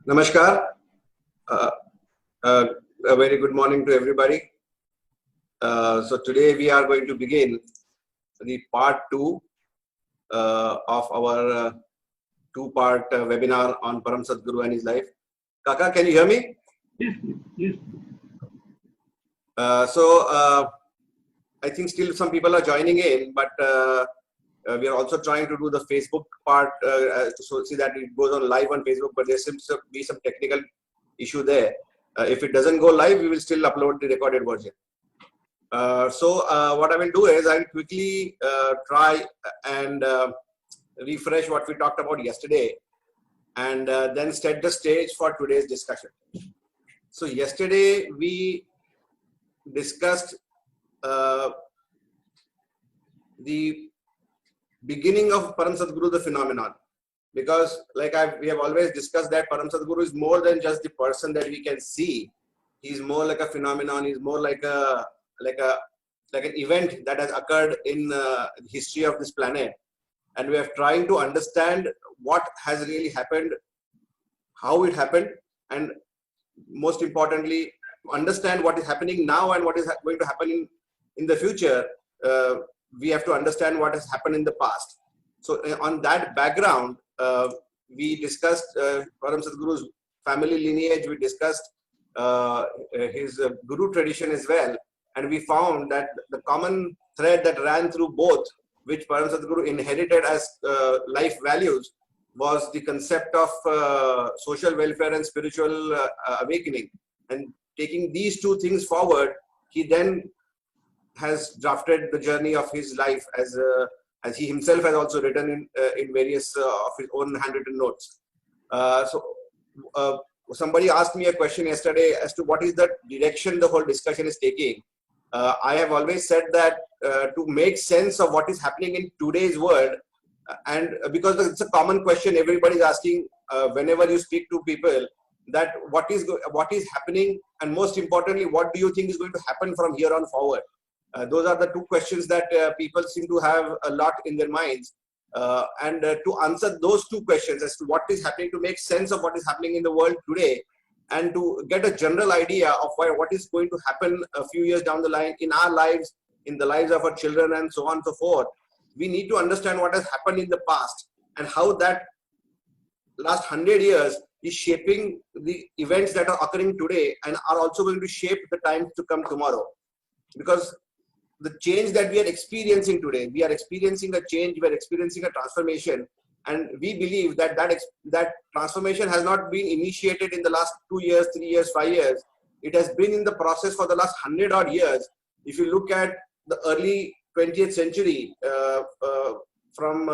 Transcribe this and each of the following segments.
Namaskar. Uh, a very good morning to everybody. So today we are going to begin the part 2 of our two-part webinar on Param Sadguru and his life. Kaka, can you hear me? Yes. I think still some people are joining in, but we are also trying to do the Facebook part so see that it goes on live on Facebook, but there seems to be some technical issue there. If it doesn't go live, we will still upload the recorded version. What I will do is I'll quickly try and refresh what we talked about yesterday and then set the stage for today's discussion. So yesterday we discussed the beginning of Param Sadguru, the phenomenon, because like we have always discussed that Param Sadguru is more than just the person that we can see. He's more like a phenomenon. He's more like an event that has occurred in the history of this planet, and we are trying to understand what has really happened, how it happened, and most importantly, understand what is happening now and what is going to happen in the future. We have to understand what has happened in the past. So on that background, we discussed Param Sadguru's family lineage. We discussed his guru tradition as well, and we found that the common thread that ran through both, which Param Sadguru inherited as life values, was the concept of social welfare and spiritual awakening. And taking these two things forward, he then has drafted the journey of his life as he himself has also written in various of his own handwritten notes. Somebody asked me a question yesterday as to what is the direction the whole discussion is taking. I have always said that to make sense of what is happening in today's world, and because it's a common question everybody is asking whenever you speak to people, that what is happening, and most importantly, what do you think is going to happen from here on forward? Those are the two questions that people seem to have a lot in their minds. And to answer those two questions as to what is happening, to make sense of what is happening in the world today, and to get a general idea of what is going to happen a few years down the line in our lives, in the lives of our children, and so on and so forth, we need to understand what has happened in the past and how that last 100 years is shaping the events that are occurring today and are also going to shape the times to come tomorrow. Because the change that we are experiencing today, we are experiencing a change, we are experiencing a transformation, and we believe that that transformation has not been initiated in the last 2 years, 3 years, 5 years. It has been in the process for the last 100 odd years. If you look at the early 20th century, from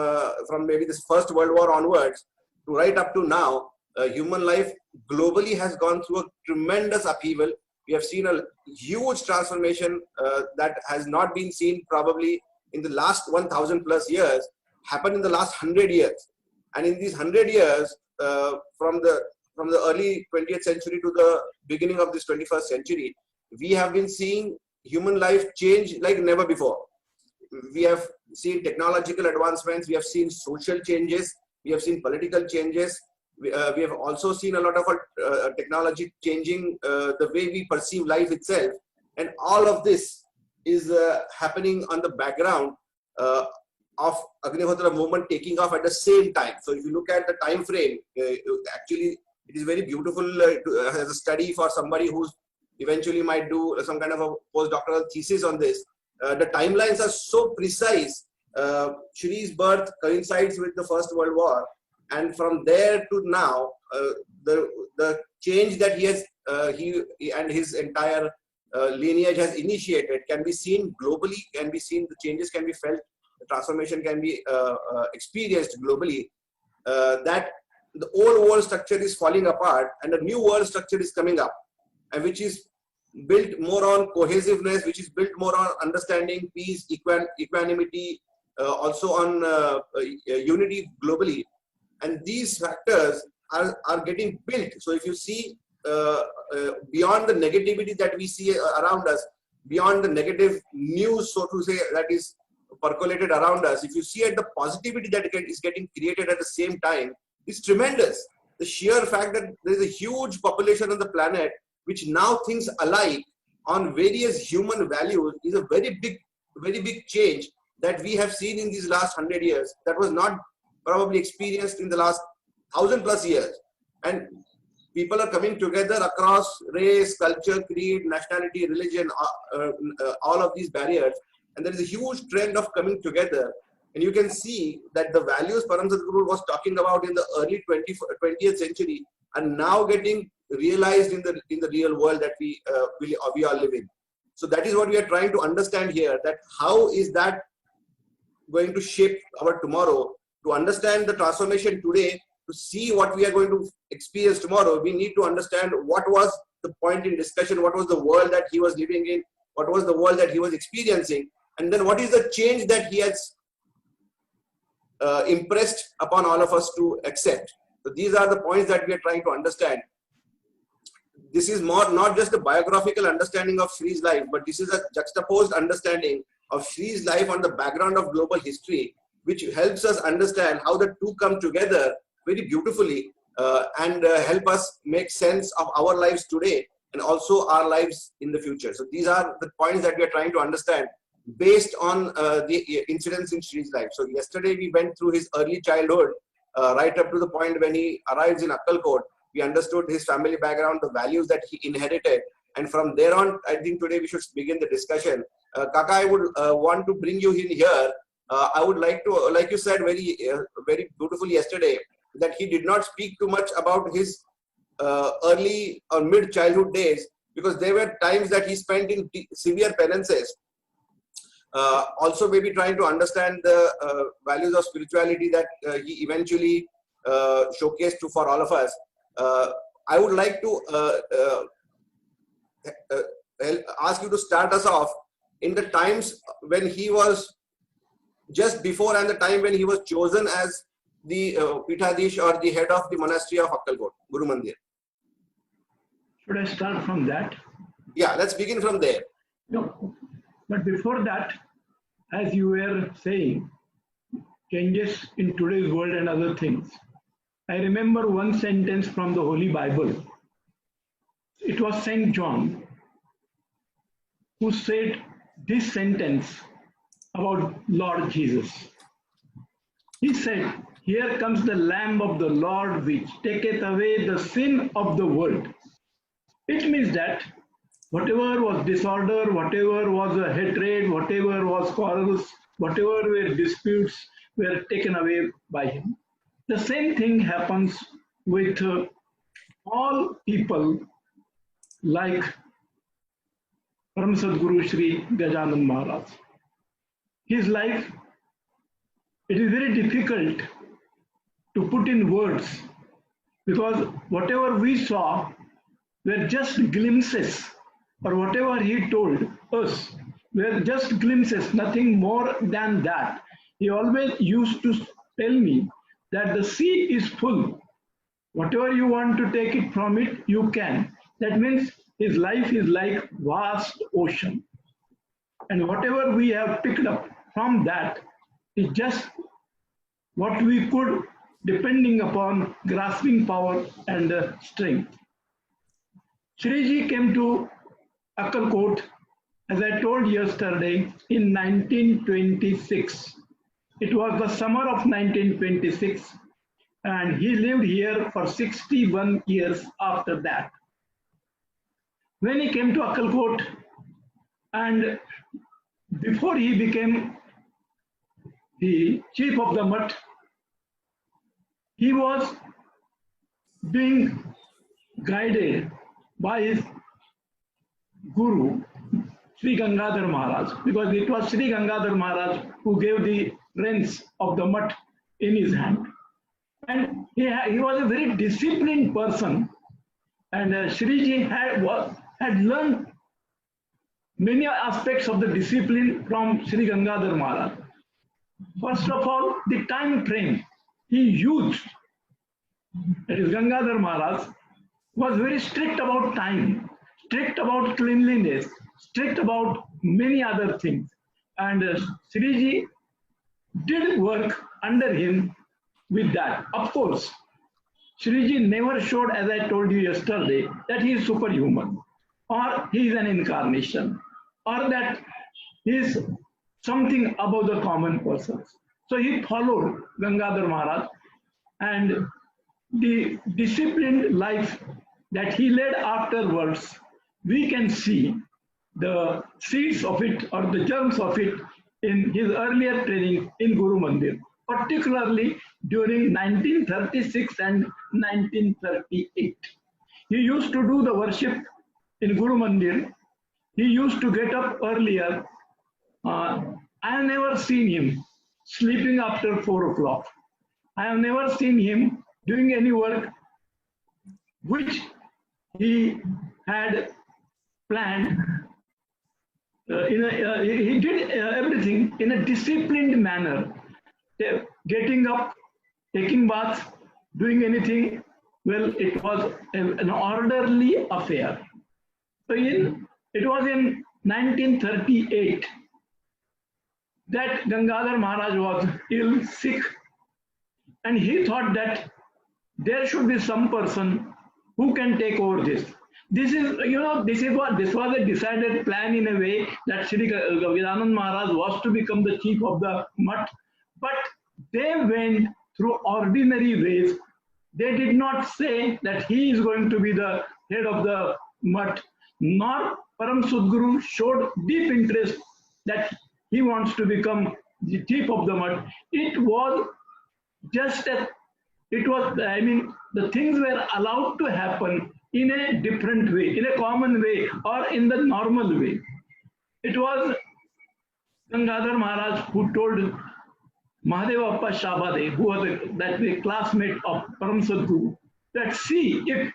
maybe this First World War onwards to right up to now, human life globally has gone through a tremendous upheaval. We have seen a huge transformation that has not been seen probably in the last 1,000 plus years, happen in the last 100 years. And in these 100 years, from the early 20th century to the beginning of this 21st century, we have been seeing human life change like never before. We have seen technological advancements, we have seen social changes, we have seen political changes. We have also seen a lot of technology changing the way we perceive life itself, and all of this is happening on the background of Agnihotra movement taking off at the same time. So if you look at the time frame, actually it is very beautiful as a study for somebody who eventually might do some kind of a postdoctoral thesis on this. The timelines are so precise. Shree's birth coincides with the First World War. And from there to now, the change that he and his entire lineage has initiated can be seen globally, can be seen, the changes can be felt, the transformation can be experienced globally, that the old world structure is falling apart and a new world structure is coming up, and which is built more on cohesiveness, which is built more on understanding, peace, equanimity, also on unity globally. And these factors are getting built. So if you see beyond the negativity that we see around us, beyond the negative news, so to say, that is percolated around us, if you see at the positivity that is getting created at the same time, is tremendous. the sheer fact that there is a huge population on the planet which now thinks alike on various human values is a very big change that we have seen in these last 100 years. That was not probably experienced in the last 1,000+ years. And people are coming together across race, culture, creed, nationality, religion, all of these barriers. And there is a huge trend of coming together. And you can see that the values Param Sadguru was talking about in the early 20th century are now getting realized in the real world that we all live in. So that is what we are trying to understand here, that how is that going to shape our tomorrow. To understand the transformation today, to see what we are going to experience tomorrow, we need to understand what was the point in discussion, what was the world that he was living in, what was the world that he was experiencing, and then what is the change that he has impressed upon all of us to accept. So these are the points that we are trying to understand. This is not just a biographical understanding of Shree's life, but this is a juxtaposed understanding of Shree's life on the background of global history, which helps us understand how the two come together very beautifully and help us make sense of our lives today and also our lives in the future. So these are the points that we are trying to understand based on the incidents in Shree's life. So yesterday we went through his early childhood right up to the point when he arrives in Akkalkot. We understood his family background, the values that he inherited. And from there on, I think today we should begin the discussion. Kaka, I would want to bring you in here. I would like to, like you said very beautifully yesterday, that he did not speak too much about his early or mid-childhood days, because there were times that he spent in severe penances. Also maybe trying to understand the values of spirituality that he eventually showcased for all of us. I would like to ask you to start us off in the times when he was just before and the time when he was chosen as the Pithadish or the head of the monastery of Akkalkot, Guru Mandir. Should I start from that? Yeah, let's begin from there. No, but before that, as you were saying, changes in today's world and other things, I remember one sentence from the Holy Bible. It was Saint John who said this sentence about Lord Jesus. He said, "Here comes the Lamb of the Lord, which taketh away the sin of the world." It means that whatever was disorder, whatever was a hatred, whatever was quarrels, whatever were disputes, were taken away by him. The same thing happens with all people like Param Sadguru Shree Gajanan Maharaj. His life, it is very difficult to put in words, because whatever we saw were just glimpses, or whatever he told us were just glimpses, nothing more than that. He always used to tell me that the sea is full. Whatever you want to take it from it, you can. That means his life is like vast ocean. And whatever we have picked up from that is just what we could, depending upon grasping power and strength. Shreeji came to Akkalkot, as I told yesterday, in 1926. It was the summer of 1926, and he lived here for 61 years after that. When he came to Akkalkot, and before he became the chief of the mutt, he was being guided by his guru, Sri Gangadhar Maharaj, because it was Sri Gangadhar Maharaj who gave the reins of the mutt in his hand. And he was a very disciplined person, and Shreeji had learned many aspects of the discipline from Sri Gangadhar Maharaj. First of all, the time frame he used, that is Gangadhar Maharaj, was very strict about time, strict about cleanliness, strict about many other things. And Shreeji did work under him with that. Of course, Shree never showed, as I told you yesterday, that he is superhuman, or he is an incarnation, or that he is something above the common persons. So he followed Gangadhar Maharaj, and the disciplined life that he led afterwards, we can see the seeds of it or the germs of it in his earlier training in Guru Mandir, particularly during 1936 and 1938. He used to do the worship in Guru Mandir. He used to get up earlier. I have never seen him sleeping after 4 o'clock. I have never seen him doing any work which he had planned. He did everything in a disciplined manner, getting up, taking baths, doing anything. Well, it was an orderly affair. So it was in 1938 that Gangadhar Maharaj was ill, sick, and he thought that there should be some person who can take over this. This was a decided plan in a way that Sri Gajanan Maharaj was to become the chief of the mutt, but they went through ordinary ways. They did not say that he is going to be the head of the mutt, nor Param Sadguru showed deep interest that he wants to become the chief of the mutt. It was just as the things were allowed to happen in a different way, in a common way, or in the normal way. It was Gangadhar Maharaj who told Mahadeva Appa Shabade, who was the classmate of Param Sadguru, that see if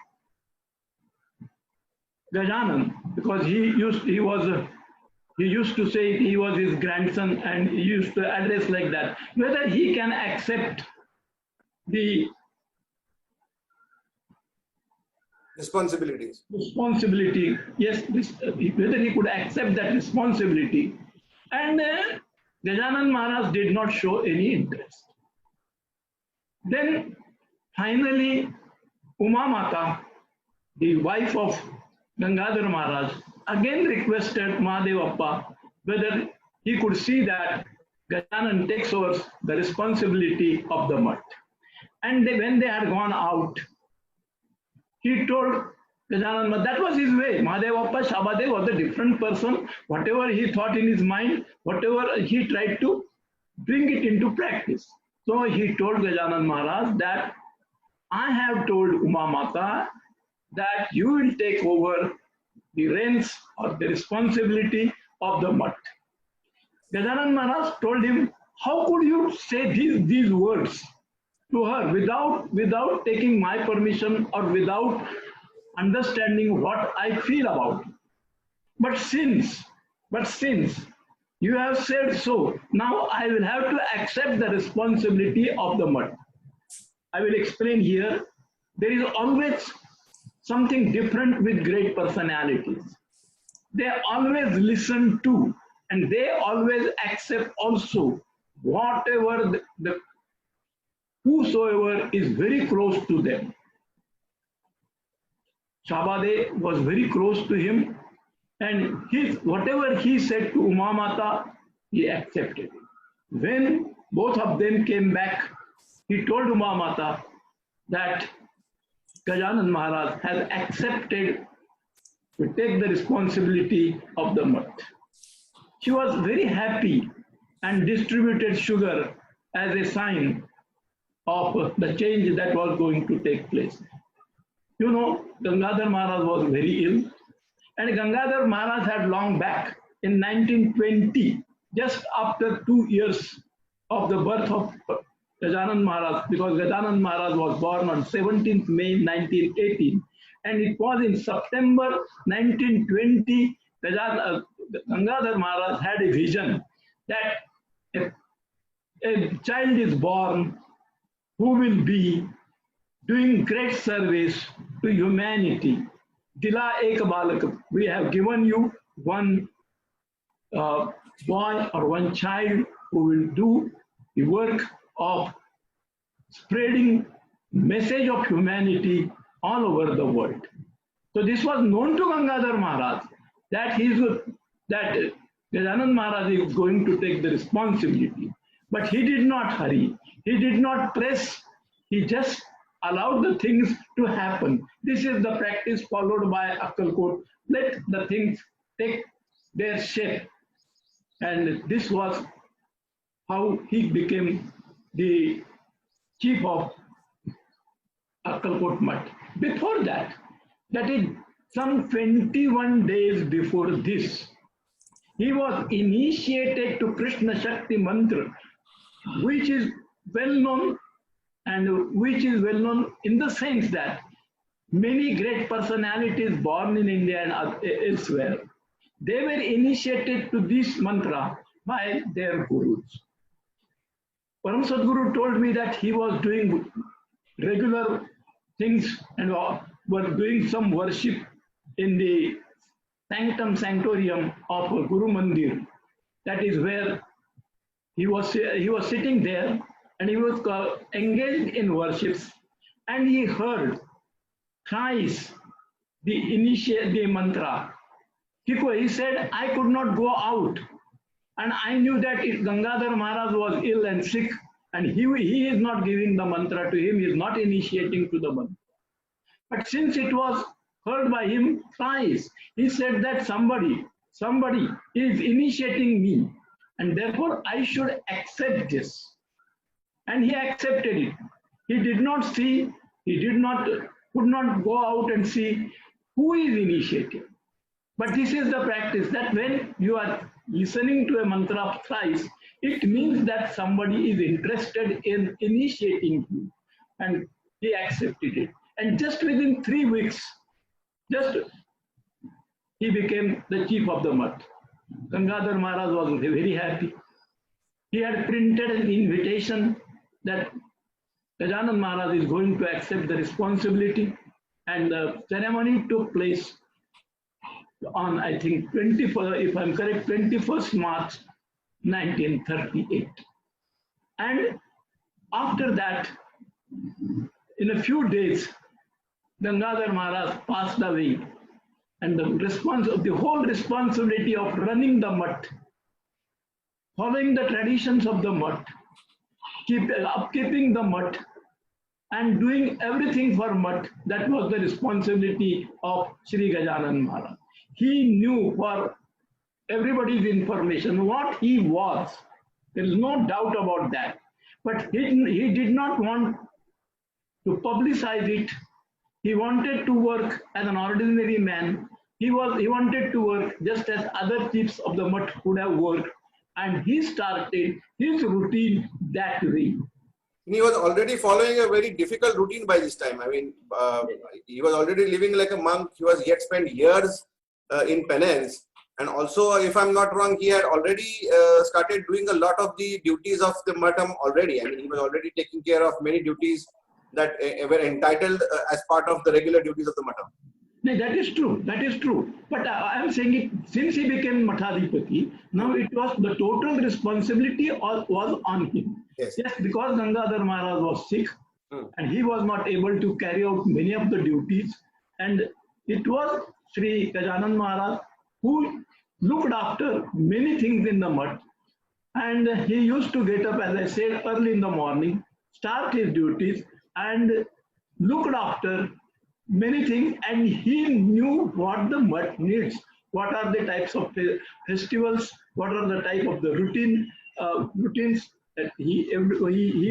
Gajanan, because he used to say he was his grandson and he used to address like that, whether he can accept the responsibility. Yes, whether he could accept that responsibility. And Gajanan Maharaj did not show any interest. Then finally, Uma Mata, the wife of Gangadhar Maharaj, again requested Mahadeva Appa whether he could see that Gajanan takes over the responsibility of the mutt. And when they had gone out, he told Gajanan, that was his way. Mahadeva Appa Shabade was a different person. Whatever he thought in his mind, whatever he tried to bring it into practice. So he told Gajanan Maharaj that I have told Uma Mata that you will take over the reins or the responsibility of the mutt. Gajanan Maharaj told him, how could you say these words to her without taking my permission or without understanding what I feel about it? But since you have said so, now I will have to accept the responsibility of the mutt. I will explain here. There is always something different with great personalities. They always listen to and they always accept also whatever whosoever is very close to them. Shabade was very close to him, and whatever he said to Uma Mata, he accepted it. When both of them came back, he told Uma Mata that Gajanan Maharaj has accepted to take the responsibility of the mutt. She was very happy and distributed sugar as a sign of the change that was going to take place. You know, Gangadhar Maharaj was very ill, and Gangadhar Maharaj had long back in 1920, just after 2 years of the birth of Gajanan Maharaj, because Gajanan Maharaj was born on 17th May 1918, and it was in September 1920 Gangadhar Maharaj had a vision that a child is born who will be doing great service to humanity. Dila ek balak, we have given you one boy or one child who will do the work of spreading message of humanity all over the world. So this was known to Gangadhar Maharaj that Gajanan Maharaj is going to take the responsibility. But he did not hurry. He did not press. He just allowed the things to happen. This is the practice followed by Akkalkot. Let the things take their shape. And this was how he became the chief of Akkalkot Mutt. Before that, that is some 21 days before this, he was initiated to Krishna Shakti Mantra, which is well known, and which is well known in the sense that many great personalities born in India and elsewhere, they were initiated to this mantra by their gurus. Param Sadguru told me that he was doing regular things and were doing some worship in the sanctorium of Guru Mandir. That is where he was sitting there, and he was engaged in worships, and he heard thrice the mantra. He said, I could not go out, and I knew that Gangadhar Maharaj was ill and sick, and he is not giving the mantra to him, he is not initiating to the mantra. But since it was heard by him thrice, he said that somebody is initiating me, and therefore I should accept this. And he accepted it. He did not see, could not go out and see who is initiating. But this is the practice, that when you are listening to a mantra thrice, it means that somebody is interested in initiating you. And he accepted it. And just within 3 weeks, he became the chief of the Mutt. Gangadhar Maharaj was very happy. He had printed an invitation that Gajanan Maharaj is going to accept the responsibility, and the ceremony took place on, I think, 21st March 1938. And after that, in a few days, Gangadhar Maharaj passed away, and the whole responsibility of running the Mutt, following the traditions of the Mutt, upkeeping the Mutt, and doing everything for Mutt, that was the responsibility of Shree Gajanan Maharaj. He knew, for everybody's information, what he was. There is no doubt about that. But he did not want to publicize it. He wanted to work as an ordinary man. He wanted to work just as other chiefs of the Mutt would have worked. And he started his routine that way. He was already following a very difficult routine by this time. I mean, he was already living like a monk. He had spent years in penance. And also, if I'm not wrong, he had already started doing a lot of the duties of the Mattam already. I mean, he was already taking care of many duties that were entitled as part of the regular duties of the Mattam. No, that is true. That is true. But I am saying it, since he became Mathadipati, now it was the total responsibility was on him. Yes, because Gangadhar Maharaj was sick and he was not able to carry out many of the duties. And it was Sri Gajanan Maharaj who looked after many things in the Mutt. And he used to get up, as I said, early in the morning, start his duties, and looked after many things, and he knew what the Mutt needs, what are the types of festivals, what are the type of the routines that he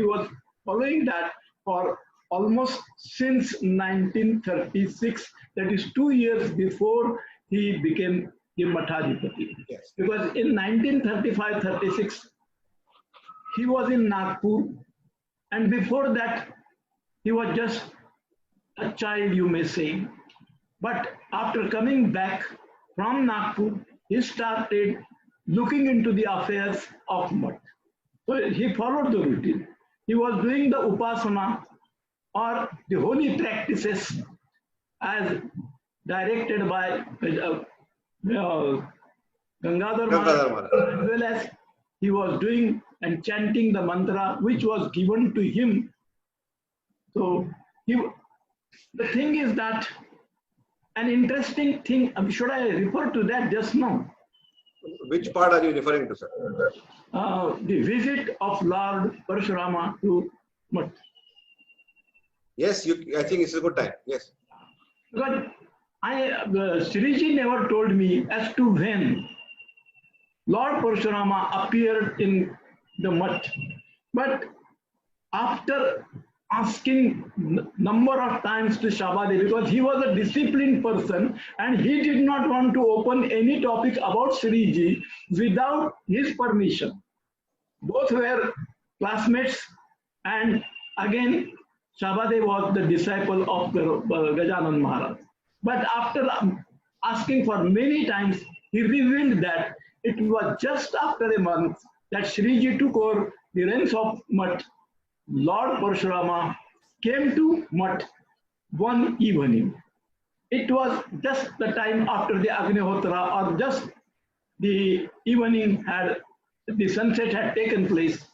was following that for almost since 1936, that is 2 years before he became the Mathadipati. yes. Because in 1935-36, he was in Nagpur, and before that, he was just a child, you may say. But after coming back from Nagpur, he started looking into the affairs of Mutt. So he followed the routine. He was doing the Upasana, or the holy practices, as directed by Gangadhar Maharaj, as well as he was doing and chanting the mantra which was given to him So the thing is that an interesting thing, should I refer to that just now? Which part are you referring to, sir? The visit of Lord Parashurama to Mutt. Yes, I think it's a good time. Yes. But Shree never told me as to when Lord Parashurama appeared in the Mutt. But after asking number of times to Shabade, because he was a disciplined person and he did not want to open any topic about Shree without his permission. Both were classmates, and again Shabade was the disciple of the Gajanan Maharaj. But after asking for many times, he revealed that it was just after a month that Shree took over the reins of Mutt. Lord Parashurama came to Mutt one evening. It was just the time after the Agnihotra, or just the evening the sunset had taken place,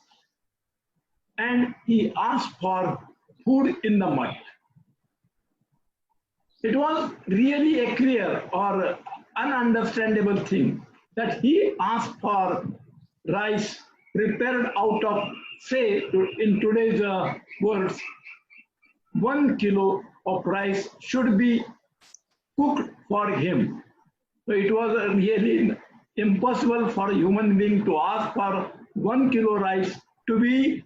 and he asked for food in the Mutt. It was really a clear or ununderstandable thing that he asked for rice prepared out of, say, in today's words, 1 kilo of rice should be cooked for him. So it was really impossible for a human being to ask for 1 kilo rice to be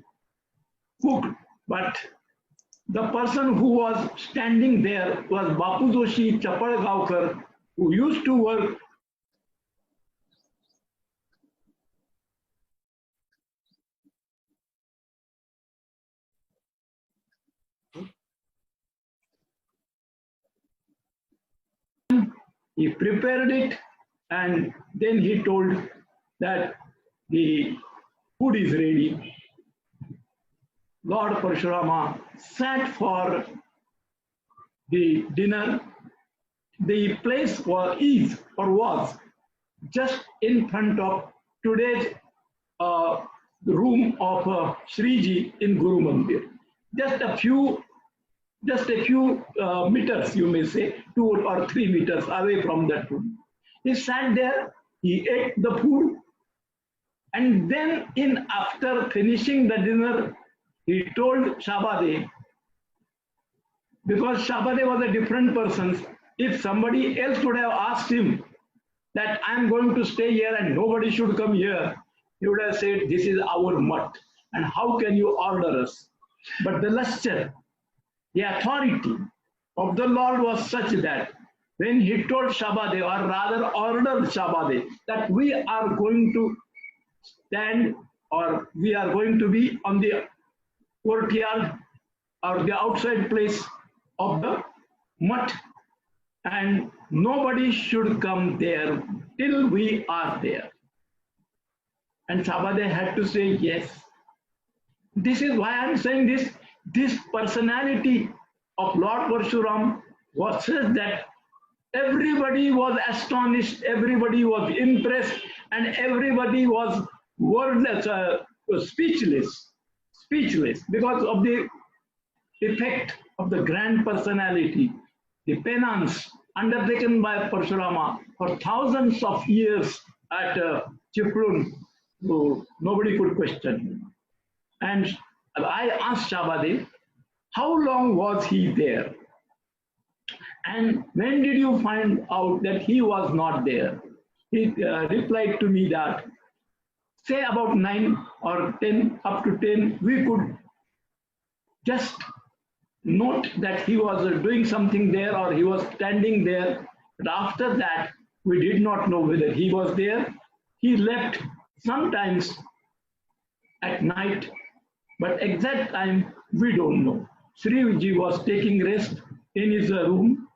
cooked. But the person who was standing there was Bapu Joshi Chapalgaonkar, who used to work He prepared it, and then he told that the food is ready. Lord Parashurama sat for the dinner. The place was just in front of today's room of Shree in Guru Mandir. Just a few meters, you may say, 2 or 3 meters away from that room. He sat there, he ate the food, and then after finishing the dinner, he told Shabade, because Shabade was a different person, if somebody else would have asked him that I'm going to stay here and nobody should come here, he would have said, this is our Mutt, and how can you order us? But the lustre, the authority of the Lord was such that when he told Shabade, or rather ordered Shabade, that we are going to stand, or we are going to be on the courtyard or the outside place of the Mutt, and nobody should come there till we are there. And Shabade had to say yes. This is why I'm saying this. This personality of Lord Parshuram was such that everybody was astonished, everybody was impressed, and everybody was wordless, speechless because of the effect of the grand personality, the penance undertaken by Parshurama for thousands of years at Chiplun, so nobody could question him. And I asked Shabade, how long was he there? And when did you find out that he was not there? He replied to me that, say about 9 or 10, up to 10, we could just note that he was doing something there or he was standing there. But after that, we did not know whether he was there. He left sometimes at night, but exact time we don't know. Shree was taking rest in his room.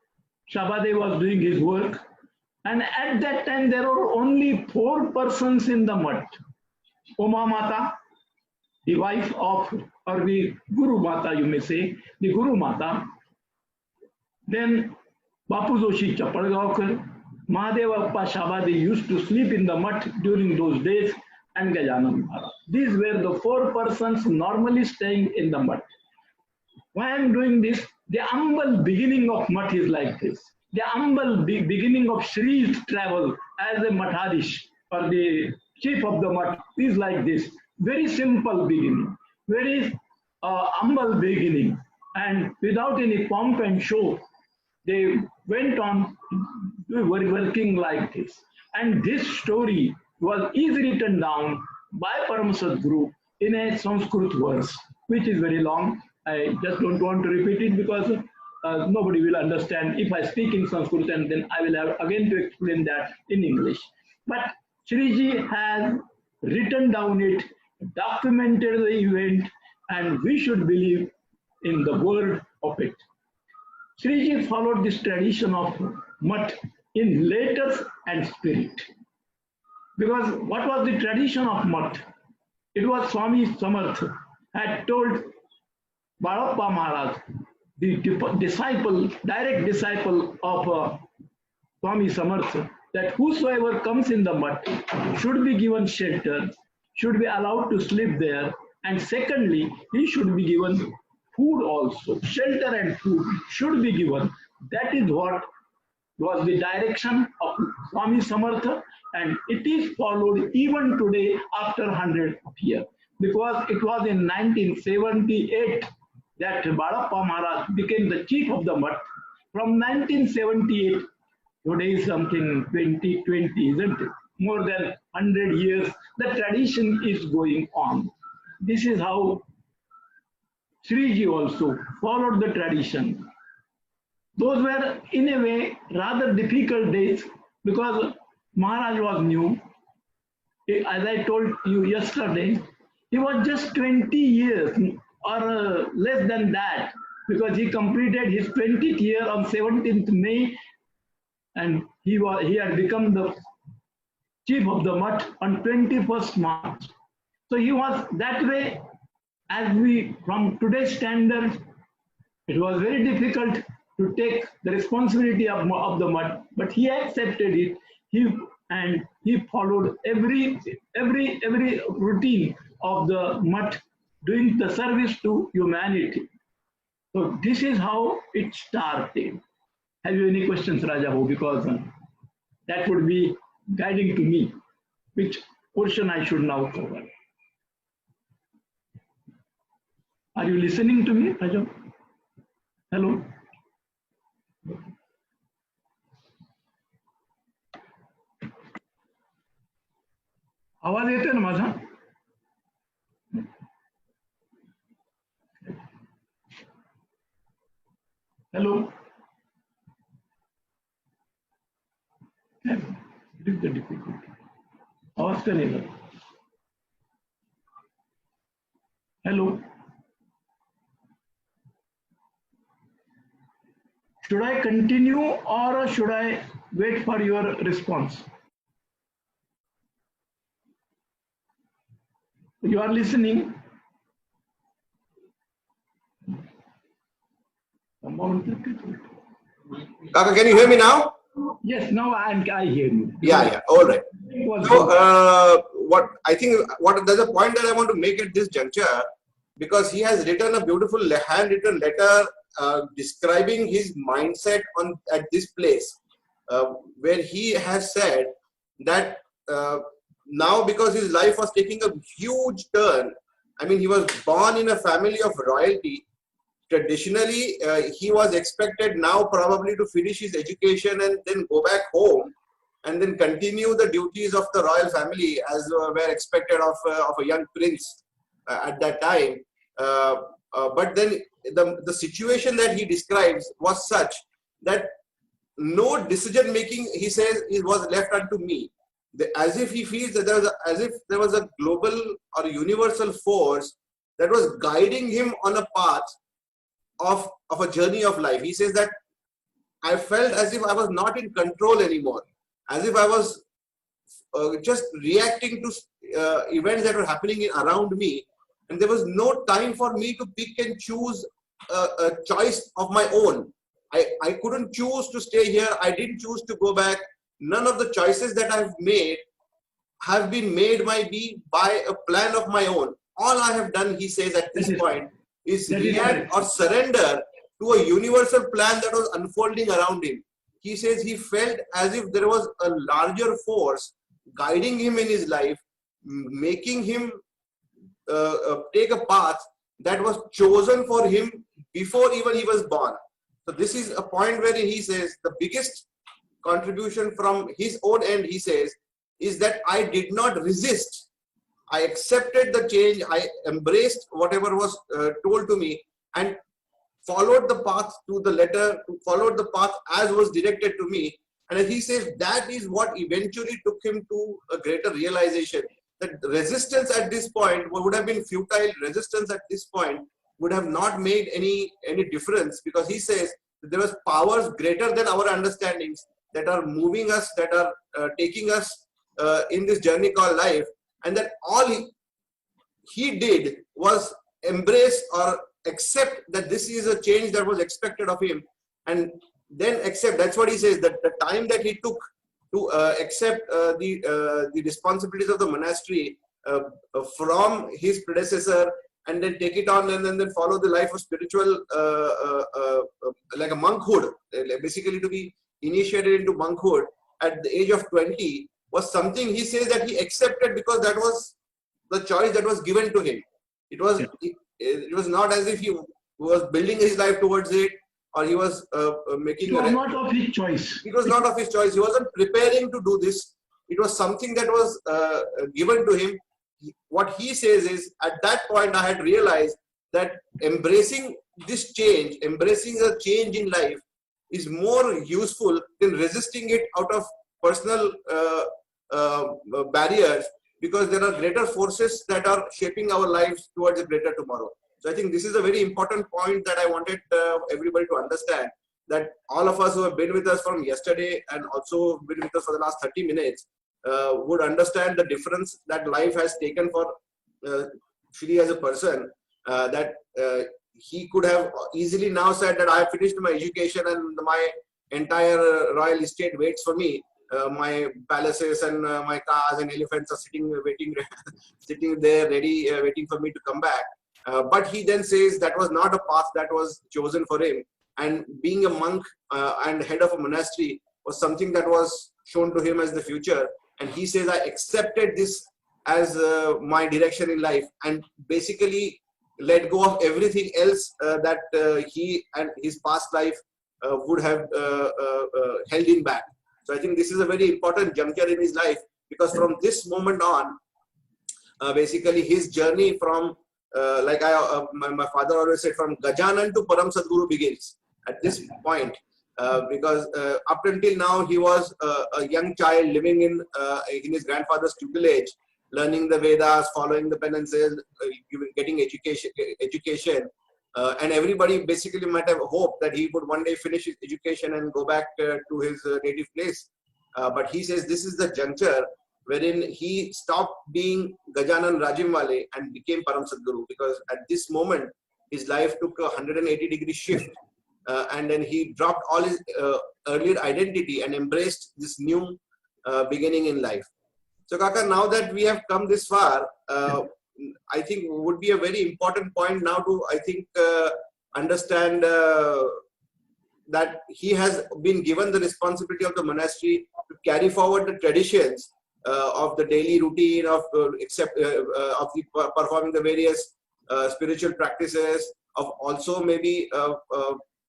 Shabade was doing his work. And at that time, there were only 4 persons in the Mutt. Oma Mata, the wife of, or the Guru Mata, you may say, the Guru Mata. Then Bapu Joshi Chapalgaonkar, Mahadevappa Shabade used to sleep in the Mutt during those days, and Gajanan Maharaj. These were the 4 persons normally staying in the Mutt. Why I'm doing this? The humble beginning of Math is like this. The humble beginning of Shree's travel as a Mathadish or the chief of the Math is like this. Very simple beginning, very humble beginning, and without any pomp and show, they went on working like this. And this story is written down by Param Sadguru in a Sanskrit verse, which is very long. I just don't want to repeat it because nobody will understand if I speak in Sanskrit, and then I will have again to explain that in English. But Shriji has written down it, documented the event, and we should believe in the word of it. Shriji followed this tradition of Math in letters and spirit. Because what was the tradition of Math? It was Swami Samarth had told Balappa Maharaj, the disciple, direct disciple of Swami Samarth, that whosoever comes in the Math should be given shelter, should be allowed to sleep there, and secondly, he should be given food also. Shelter and food should be given. That is what was the direction of Swami Samartha, and it is followed even today after 100 years. Because it was in 1978 that Balappa Maharaj became the chief of the Math. From 1978, today is something 2020, isn't it? More than 100 years, the tradition is going on. This is how Shriji also followed the tradition. Those were, in a way, rather difficult days because Maharaj was new. As I told you yesterday, he was just 20 years or less than that because he completed his 20th year on 17th May and he had become the chief of the Math on 21st March. So he was that way. As we, from today's standards, it was very difficult to take the responsibility of the Math, but he accepted it. He followed every routine of the Math, doing the service to humanity. So this is how it started. Have you any questions, Rajahu? Because that would be guiding to me, which portion I should now cover. Are you listening to me, Rajahu? Hello? आवाज येते ना माझा? Hello? It is the difficulty. आवाज का नहीं लगा? Hello? Should I continue or should I wait for your response? You are listening? Kaka, can you hear me now? Yes, now I hear you. Yeah, all right. So, there's a point that I want to make at this juncture, because he has written a beautiful handwritten letter describing his mindset at this place, where he has said that now, because his life was taking a huge turn, I mean, he was born in a family of royalty. Traditionally, he was expected now probably to finish his education and then go back home and then continue the duties of the royal family as were expected of a young prince at that time. But then the situation that he describes was such that no decision making, he says, it was left unto me. As if he feels that there was a global or universal force that was guiding him on a path of a journey of life. He says that I felt as if I was not in control anymore, as if I was just reacting to events that were happening around me, and there was no time for me to pick and choose a choice of my own. I couldn't choose to stay here. I didn't choose to go back. None of the choices that I've made have been made by a plan of my own. All I have done, he says at this point, is That is react correct. or surrender to a universal plan that was unfolding around him. He says he felt as if there was a larger force guiding him in his life, making him take a path that was chosen for him before even he was born. So this is a point where he says the biggest contribution from his own end, he says, is that I did not resist. I accepted the change. I embraced whatever was told to me and followed the path to the letter, followed the path as was directed to me. And he says that is what eventually took him to a greater realization that resistance at this point would have been futile. Resistance at this point would have not made any difference, because he says that there was powers greater than our understandings that are moving us, that are taking us in this journey called life, and that all he did was embrace or accept that this is a change that was expected of him, and then accept. That's what he says, that the time that he took to accept the responsibilities of the monastery from his predecessor, and then take it on and then follow the life of spiritual, like a monkhood, basically to be initiated into monkhood at the age of 20, was something he says that he accepted because that was the choice that was given to him. It was not as if he was building his life towards it, or he was making. It was not of his choice. It was not of his choice. He wasn't preparing to do this. It was something that was given to him. What he says is, at that point, I had realized that embracing this change, embracing a change in life, is more useful than resisting it out of personal barriers, because there are greater forces that are shaping our lives towards a greater tomorrow. So I think this is a very important point that I wanted everybody to understand, that all of us who have been with us from yesterday and also been with us for the last 30 minutes would understand the difference that life has taken for Shree as a person, that he could have easily now said that I have finished my education and my entire royal estate waits for me. My palaces and my cars and elephants are sitting there ready, waiting for me to come back. But he then says that was not a path that was chosen for him. And being a monk and head of a monastery was something that was shown to him as the future. And he says, I accepted this as my direction in life, and basically let go of everything else that he and his past life would have held him back. So I think this is a very important juncture in his life, because from this moment on, basically his journey from, like my father always said, from Gajanan to Param Sadguru begins at this point. Because up until now he was a young child living in his grandfather's tutelage, learning the Vedas, following the penances, getting education, and everybody basically might have hoped that he would one day finish his education and go back to his native place. But he says this is the juncture wherein he stopped being Gajanan Rajimwale and became Param Sadguru, because at this moment his life took a 180-degree shift. And then he dropped all his earlier identity and embraced this new beginning in life. So Kaka, now that we have come this far, I think would be a very important point now to, I think, understand that he has been given the responsibility of the monastery to carry forward the traditions of the daily routine of performing the various spiritual practices, of also maybe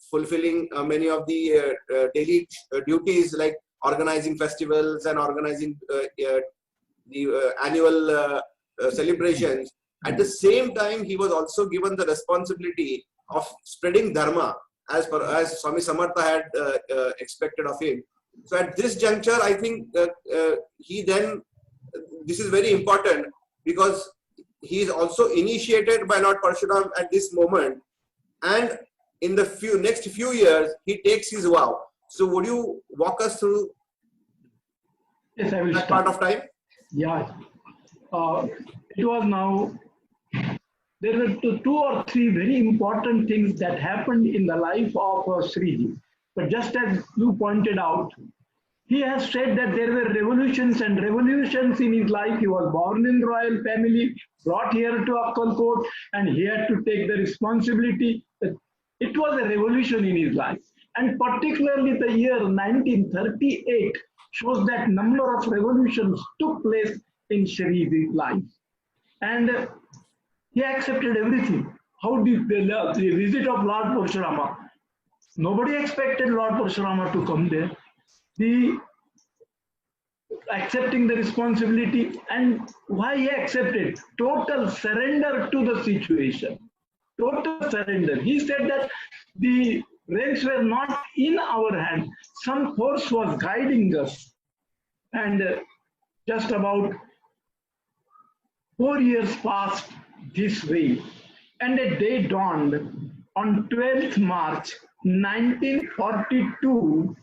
fulfilling many of the daily duties like organizing festivals and organizing the annual celebrations. At the same time, he was also given the responsibility of spreading dharma as Swami Samartha had expected of him. So at this juncture, I think he then, this is very important, because he is also initiated by Lord Parshuram at this moment, and in the next few years, he takes his vow. So would you walk us through Yes, I will that start. part of time? Yeah. It was now, there were two or three very important things that happened in the life of Shree. But just as you pointed out, he has said that there were revolutions and revolutions in his life. He was born in royal family, brought here to Akkalkot, and he had to take the responsibility. It was a revolution in his life. And particularly the year 1938 shows that number of revolutions took place in Shree's life. And he accepted everything. How did the visit of Lord Parshurama? Nobody expected Lord Parshurama to come there. The accepting the responsibility, and why he accepted? Total surrender to the situation. Total surrender. He said that the reins were not in our hand. Some force was guiding us. And just about 4 years passed this way. And a day dawned on 12th March 1942,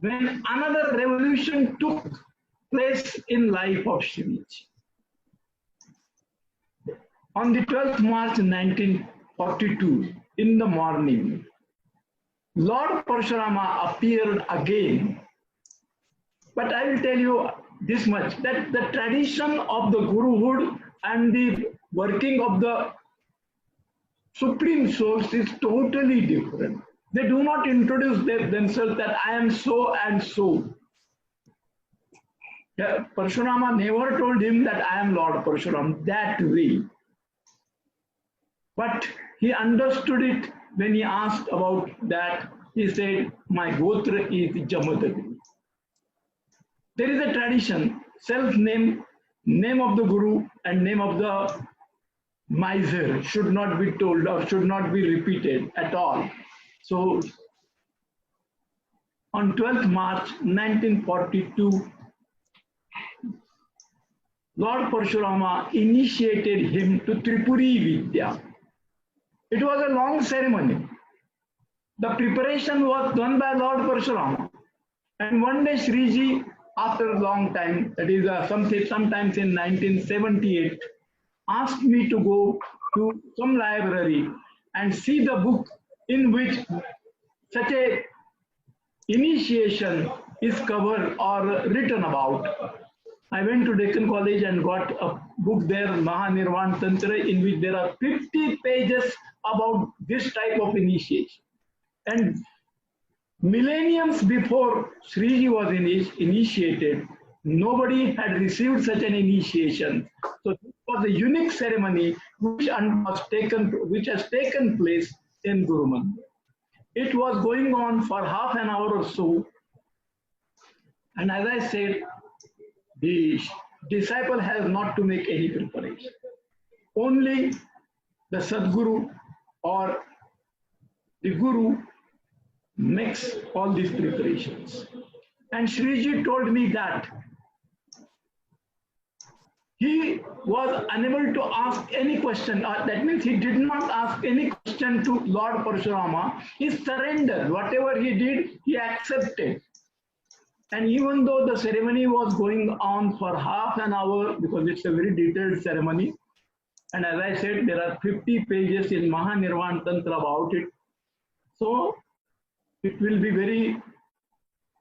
when another revolution took place in life of Shree. On the 12th March 1942, in the morning, Lord Parshurama appeared again. But I will tell you this much, that the tradition of the Guruhood and the working of the Supreme Source is totally different. They do not introduce themselves that I am so and so. Parshurama never told him that I am Lord Parshuram that way. But he understood it when he asked about that. He said, my Gotra is Jamadagni. There is a tradition, self-name, name of the Guru and name of the miser should not be told or should not be repeated at all. So on 12th March 1942, Lord Parshurama initiated him to Tripuri Vidya. It was a long ceremony. The preparation was done by Lord Parshurama. And one day Shree, after a long time, that is sometimes in 1978, asked me to go to some library and see the book in which such a initiation is covered or written about. I went to Deccan College and got a book there, Mahanirvan Tantra, in which there are 50 pages about this type of initiation. And millenniums before Shree was initiated, nobody had received such an initiation. So this was a unique ceremony which has taken place in Guru Mandir. It was going on for half an hour or so. And as I said, the disciple has not to make any preparation. Only the Sadguru or the Guru makes all these preparations. And Shree told me that he was unable to ask any question. That means he did not ask any question to Lord Parshurama. He surrendered. Whatever he did, he accepted. And even though the ceremony was going on for half an hour, because it's a very detailed ceremony, and as I said, there are 50 pages in Mahanirvan Tantra about it. So it will be very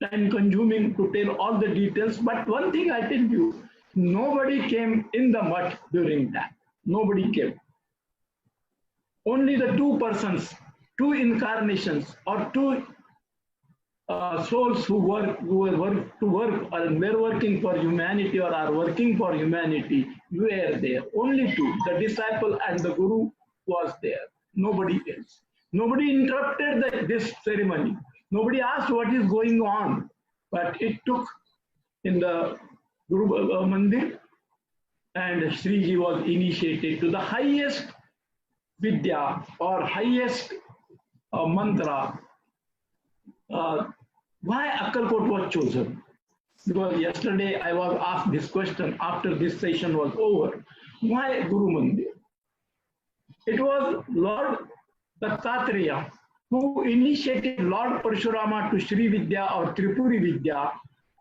time consuming to tell all the details. But one thing I tell you, nobody came in the mud during that. Nobody came. Only the two persons, two incarnations, or two souls who were working for humanity or are working for humanity were there. Only two, the disciple and the Guru was there. Nobody else. Nobody interrupted this ceremony. Nobody asked what is going on. But it took in the Guru Mandir, and Shree was initiated to the highest Vidya or highest mantra. Why Akkalkot was chosen? Because yesterday I was asked this question after this session was over. Why Guru Mandir? It was Lord Dattatreya who initiated Lord Parshurama to Shree Vidya or Tripuri Vidya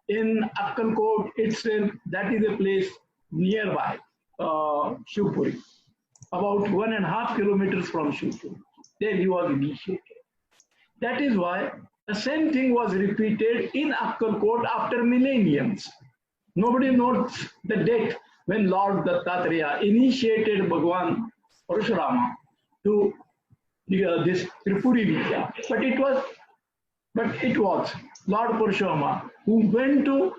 in Akkalkot itself. That is a place nearby Shivpuri, about 1.5 kilometers from Shivpuri. There he was initiated. That is why The same thing was repeated in Akkalkot after millenniums. Nobody knows the date when Lord Dattatreya initiated Bhagavan Parashurama to this Tripuri Vidya. But it was Lord Parashurama who went to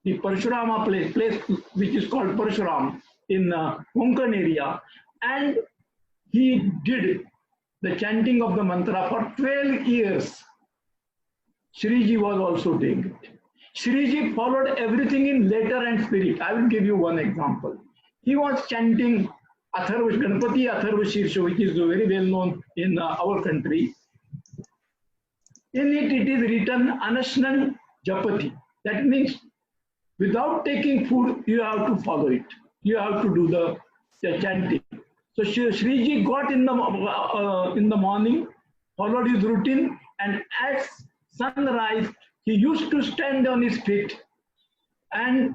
the Parashurama place which is called Parashuram in Konkan area, and he did the chanting of the mantra for 12 years. Shree was also doing it. Shree followed everything in letter and spirit. I will give you one example. He was chanting Ganpati Atharva Shirsha, which is very well known in our country. In it, it is written Anashnan Japati. That means without taking food, you have to follow it. You have to do the chanting. So Shree got in the morning, followed his routine, and at sunrise, he used to stand on his feet and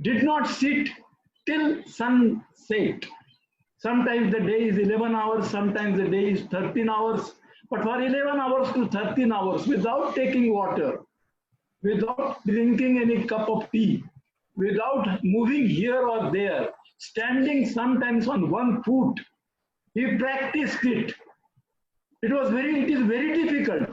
did not sit till sunset. Sometimes the day is 11 hours, sometimes the day is 13 hours. But for 11 hours to 13 hours, without taking water, without drinking any cup of tea, without moving here or there, standing sometimes on one foot, he practiced it. It is very difficult.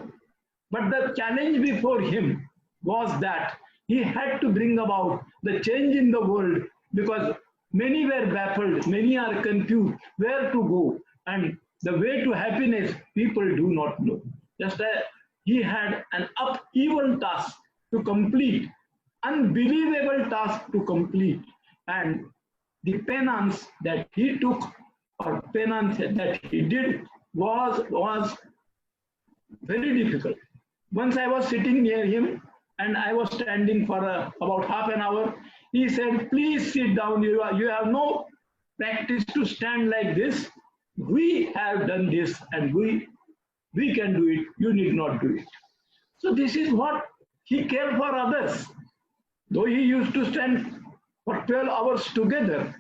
But the challenge before him was that he had to bring about the change in the world, because many were baffled, many are confused where to go, and the way to happiness people do not know. Just as he had an upheaval task to complete, unbelievable task to complete, and the penance that he took or penance that he did was very difficult. Once I was sitting near him and I was standing for about half an hour. He said, please sit down. You have no practice to stand like this. We have done this and we can do it. You need not do it. So this is what he cared for others. Though he used to stand for 12 hours together,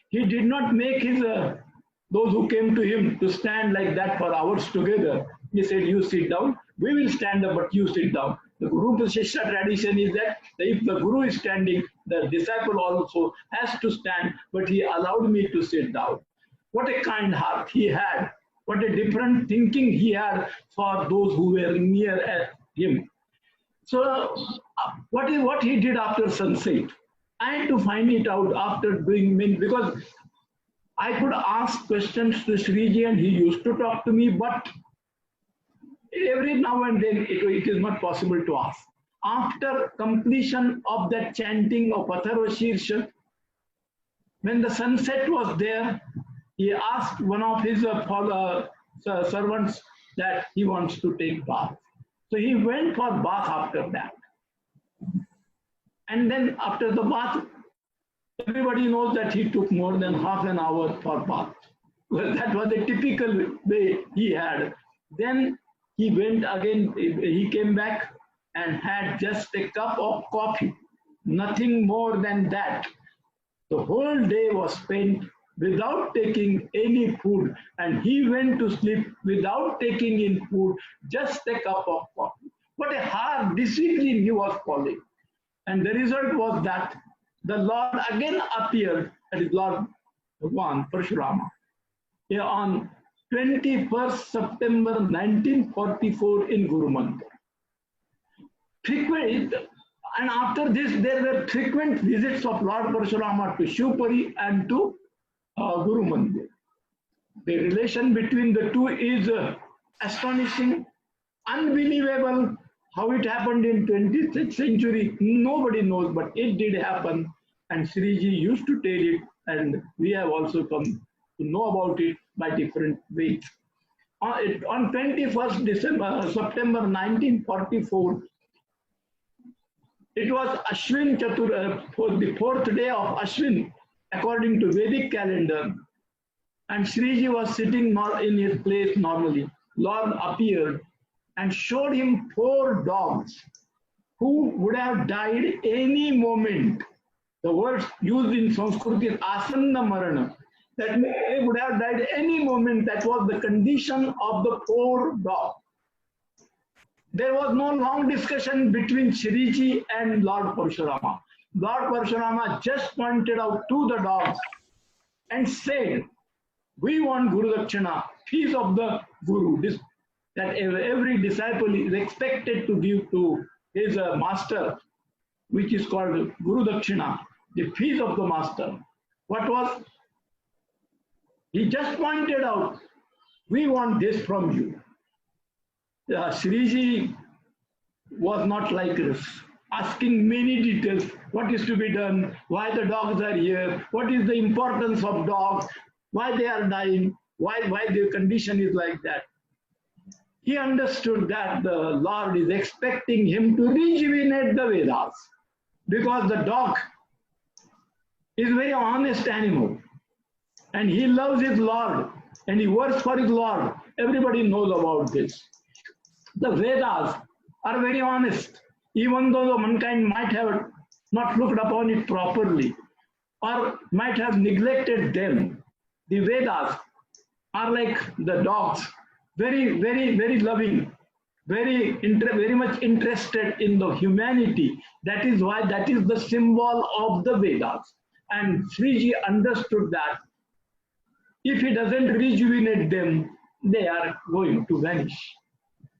he did not make his those who came to him to stand like that for hours together. He said, you sit down. We will stand up, but you sit down. The Guru Shishya tradition is that if the Guru is standing, the disciple also has to stand, but he allowed me to sit down. What a kind heart he had. What a different thinking he had for those who were near him. So what he did after sunset? I had to find it out after doing many, because I could ask questions to Shree and he used to talk to me, but every now and then it is not possible to ask. After completion of that chanting of Atharva Shirsha, when the sunset was there, he asked one of his servants that he wants to take bath. So he went for bath after that. And then after the bath, everybody knows that he took more than half an hour for bath. Well, that was a typical way he had. Then he went again, he came back and had just a cup of coffee, nothing more than that. The whole day was spent without taking any food, and he went to sleep without taking in food, just a cup of coffee. What a hard discipline he was following. And the result was that the Lord again appeared, that is Lord Bhagavan Parashurama, on 21st September 1944 in Guru Mandir. And after this, there were frequent visits of Lord Parashurama to Shivpuri and to Guru Mandir. The relation between the two is astonishing, unbelievable. How it happened in 20th century, nobody knows, but it did happen. And Shree used to tell it, and we have also come to know about it by different ways. On 21st September 1944, it was Ashwin Chatur, for the 4th day of Ashwin, according to Vedic calendar. And Shree was sitting in his place normally. Lord appeared and showed him 4 dogs who would have died any moment. The words used in Sanskrit is asanna marana. That they would have died any moment. That was the condition of the 4 dogs. There was no long discussion between Shree and Lord Purushottam. Lord Purushottam just pointed out to the dogs and said, we want Guru Dakshina, fees of the Guru, that every disciple is expected to give to his master, which is called Guru Dakshina, the fees of the master. What was? He just pointed out, we want this from you. Shree was not like this, asking many details, what is to be done, why the dogs are here, what is the importance of dogs, why they are dying, why their condition is like that. He understood that the Lord is expecting him to rejuvenate the Vedas, because the dog is a very honest animal and he loves his Lord and he works for his Lord. Everybody knows about this. The Vedas are very honest, even though the mankind might have not looked upon it properly or might have neglected them. The Vedas are like the dogs, very, very, very loving, very much interested in the humanity. That is why that is the symbol of the Vedas. And Shree understood that if he doesn't rejuvenate them, they are going to vanish.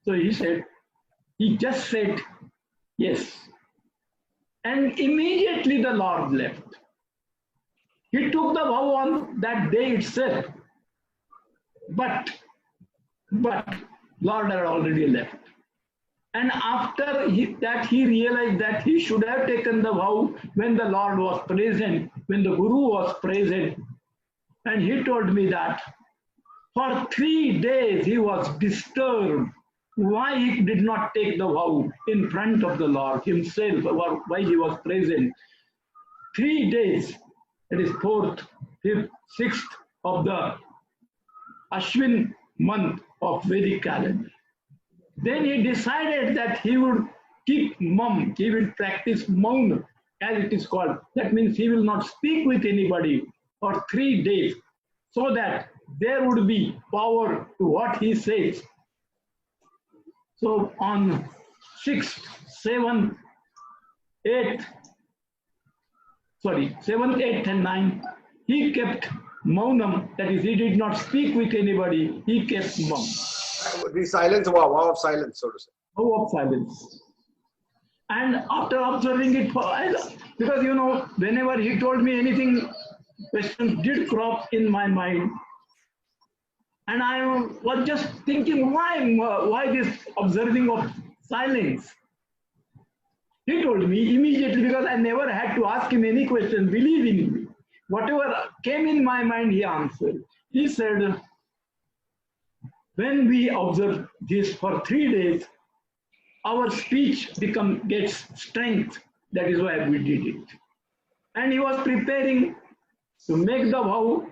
So he just said, yes. And immediately the Lord left. He took the vow on that day itself. But Lord had already left. And after that, he realized that he should have taken the vow when the Lord was present, when the Guru was present. And he told me that for 3 days he was disturbed why he did not take the vow in front of the Lord himself, or why he was present. 3 days, it is 4th, 5th, 6th of the Ashwin month of Vedic calendar. Then he decided that he would keep mum, he will practice mauna, as it is called. That means he will not speak with anybody for 3 days, so that there would be power to what he says. So on 6th, 7th, 8th, 7th, 8th and 9th, he kept maunam, that is, he did not speak with anybody, he kept mum. The silence, vow of silence, so to say. Vow of silence. And after observing it, because whenever he told me anything, questions did crop in my mind. And I was just thinking, why this observing of silence? He told me immediately, because I never had to ask him any question, believing me. Whatever came in my mind, he answered. He said, when we observe this for 3 days, our speech gets strength. That is why we did it. And he was preparing to make the vow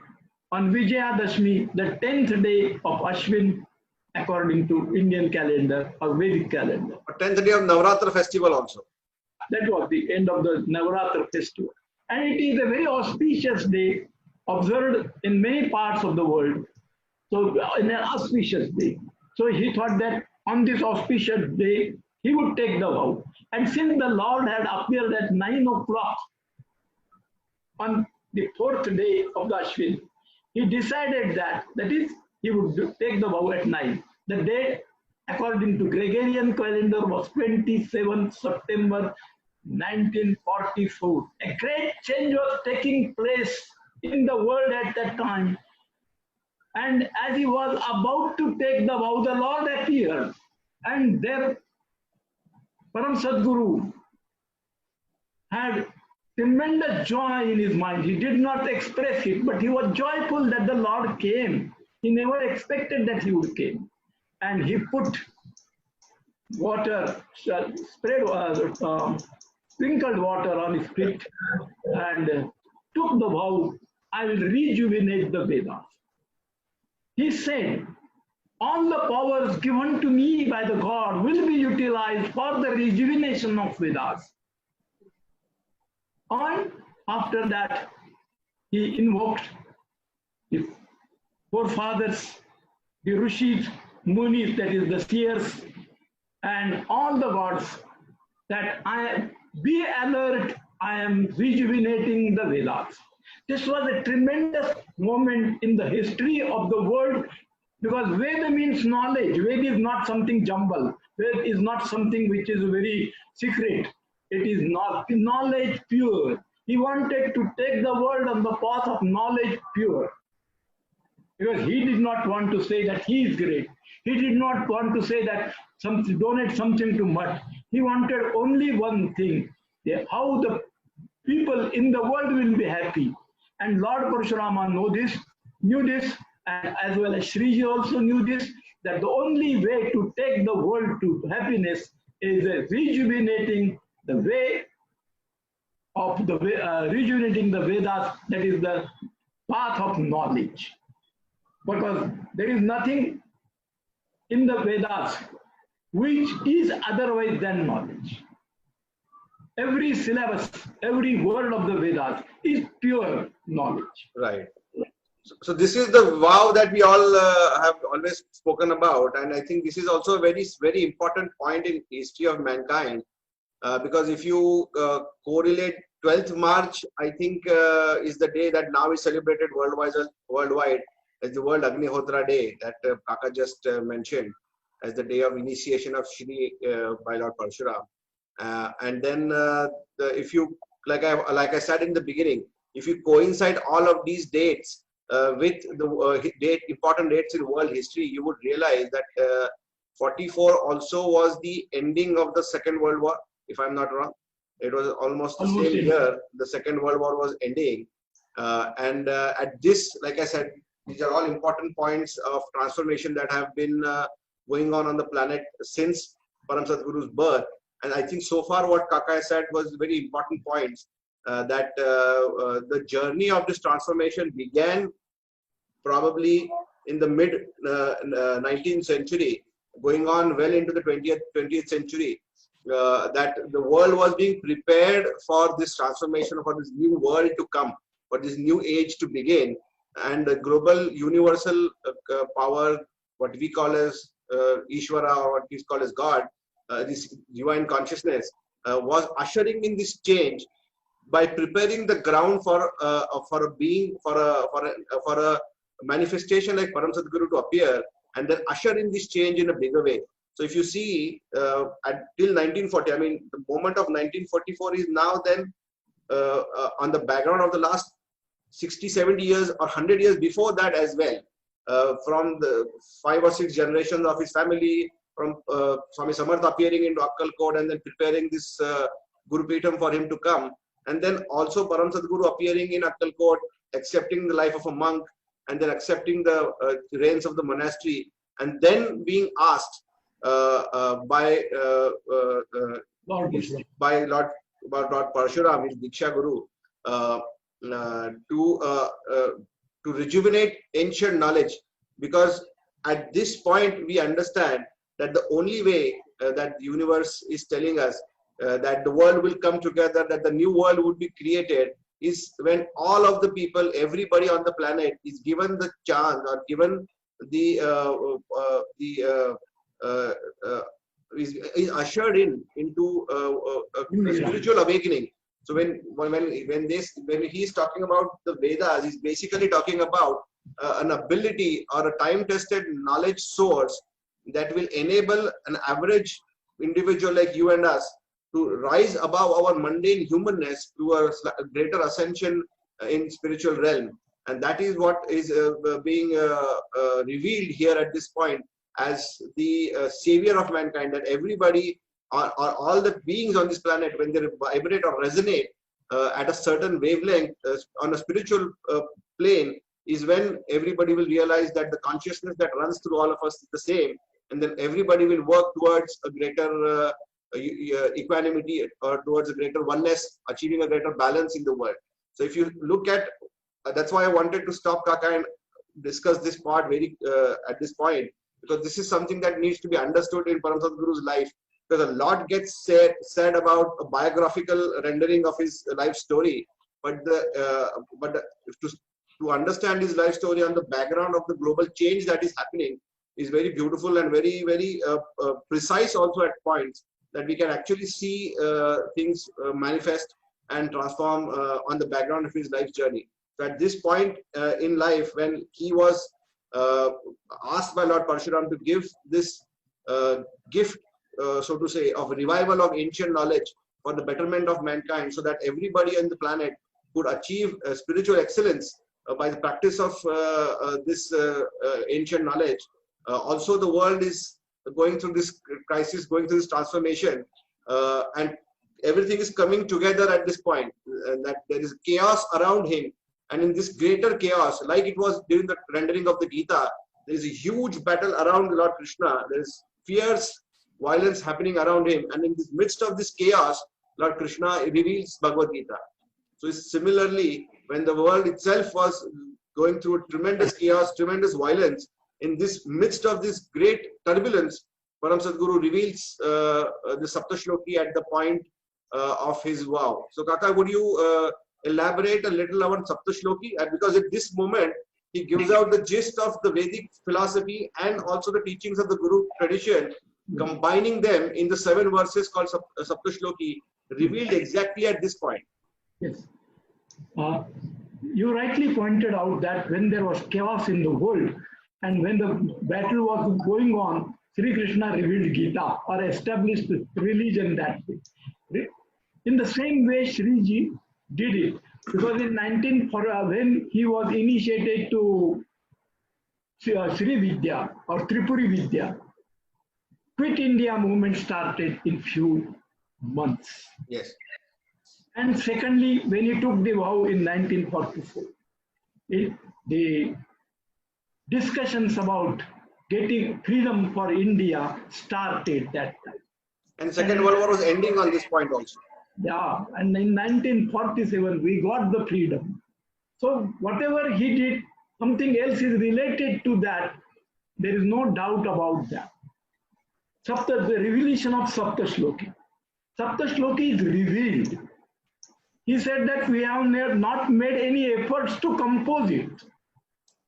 on Vijayadashmi, the 10th day of Ashwin, according to Indian calendar or Vedic calendar. 10th day of Navratra festival also. That was the end of the Navratra festival. And it is a very auspicious day, observed in many parts of the world. So, in an auspicious day. So he thought that on this auspicious day, he would take the vow. And since the Lord had appeared at 9 o'clock on the 4th day of the Ashwin, he decided that is, he would take the vow at 9. The date, according to Gregorian calendar, was 27th September 1944. A great change was taking place in the world at that time. And as he was about to take the vow, the Lord appeared. And there, Param Sadguru had tremendous joy in his mind. He did not express it, but he was joyful that the Lord came. He never expected that he would come. And he put water, sprinkled water on his feet and took the vow, I will rejuvenate the Vedas. He said, all the powers given to me by the God will be utilized for the rejuvenation of Vedas. And after that, he invoked his forefathers, the Rishis, Munis, that is the seers, and all the gods that be alert, I am rejuvenating the Vedas. This was a tremendous moment in the history of the world because Veda means knowledge. Veda is not something jumble. Veda is not something which is very secret. It is not knowledge pure. He wanted to take the world on the path of knowledge pure because he did not want to say that he is great. He did not want to say that donate something to mud. He wanted only one thing, how the people in the world will be happy. And Lord Parshurama knew this, and as well as Shree also knew this, that the only way to take the world to happiness is rejuvenating the way of the rejuvenating the Vedas, that is the path of knowledge. Because there is nothing in the Vedas which is otherwise than knowledge. Every syllabus, every word of the Vedas is pure knowledge. Right. So this is the vow that we all have always spoken about, and I think this is also a very, very important point in history of mankind, because if you correlate 12th March, I think is the day that now is celebrated worldwide as the World Agnihotra Day that Kaka just mentioned as the day of initiation of Shree by Lord Parshuram. And then if you, like I said in the beginning, if you coincide all of these dates with the important dates in world history, you would realize that 44 also was the ending of the Second World War, if I'm not wrong. It was almost the same year the Second World War was ending. And at this, like I said, these are all important points of transformation that have been going on the planet since Param Sadguru's birth. And I think so far what Kaka said was very important points, that the journey of this transformation began probably in the mid 19th century, going on well into the 20th century, that the world was being prepared for this transformation, for this new world to come, for this new age to begin. And the global universal power, what we call as Ishvara, or what we call as God, this divine consciousness, was ushering in this change by preparing the ground for a being, for a manifestation like Param Sadguru to appear, and then usher in this change in a bigger way. So if you see till 1940, I mean the moment of 1944 is now then on the background of the last 60, 70 years or 100 years before that as well, from the 5 or 6 generations of his family, from Swami Samarth appearing into Akkalkot and then preparing this Guru Peetham for him to come, and then also Param Sadguru appearing in Akkalkot, accepting the life of a monk, and then accepting the reins of the monastery, and then being asked by Lord Parshuram, his Diksha Guru, to rejuvenate ancient knowledge, because at this point we understand that the only way that the universe is telling us that the world will come together, that the new world would be created, is when all of the people, everybody on the planet is given the chance, or given the is ushered into a spiritual awakening. So when he's talking about the Vedas, he's basically talking about an ability or a time-tested knowledge source that will enable an average individual like you and us to rise above our mundane humanness to a greater ascension in spiritual realm. And that is what is being revealed here at this point as the savior of mankind, that everybody, or all the beings on this planet, when they vibrate or resonate at a certain wavelength on a spiritual plane, is when everybody will realize that the consciousness that runs through all of us is the same, and then everybody will work towards a greater equanimity, or towards a greater oneness, achieving a greater balance in the world. So if you look at, that's why I wanted to stop Kaka and discuss this part very at this point, because this is something that needs to be understood in Param Sadguru's life, because a lot gets said about a biographical rendering of his life story, but to understand his life story on the background of the global change that is happening, is very beautiful and very, very precise also at points, that we can actually see things manifest and transform on the background of his life journey. So at this point in life, when he was asked by Lord Parshuram to give this gift, so to say, of revival of ancient knowledge for the betterment of mankind, so that everybody on the planet could achieve spiritual excellence by the practice of this ancient knowledge. Also, the world is going through this crisis, going through this transformation, and everything is coming together at this point, that there is chaos around him. And in this greater chaos, like it was during the rendering of the Gita, there is a huge battle around Lord Krishna. There is fierce violence happening around him. And in the midst of this chaos, Lord Krishna reveals Bhagavad Gita. So similarly, when the world itself was going through tremendous chaos, tremendous violence, in this midst of this great turbulence, Param Sadguru reveals the Saptashloki at the point of his vow. So Kaka, would you elaborate a little on Saptashloki? Because at this moment, he gives out the gist of the Vedic philosophy and also the teachings of the Guru tradition, combining them in the 7 verses called Saptashloki, revealed exactly at this point. Yes. You rightly pointed out that when there was chaos in the world and when the battle was going on, Sri Krishna revealed Gita or established religion that way. In the same way, Shree did it, because in when he was initiated to Sri Vidya or Tripuri Vidya, Quit India movement started in few months. Yes. And secondly, when he took the vow in 1944, the discussions about getting freedom for India started that time. And Second World War was ending on this point also. Yeah, and in 1947, we got the freedom. So whatever he did, something else is related to that. There is no doubt about that. The revelation of Saptashloki. Saptashloki is revealed. He said that we have not made any efforts to compose it.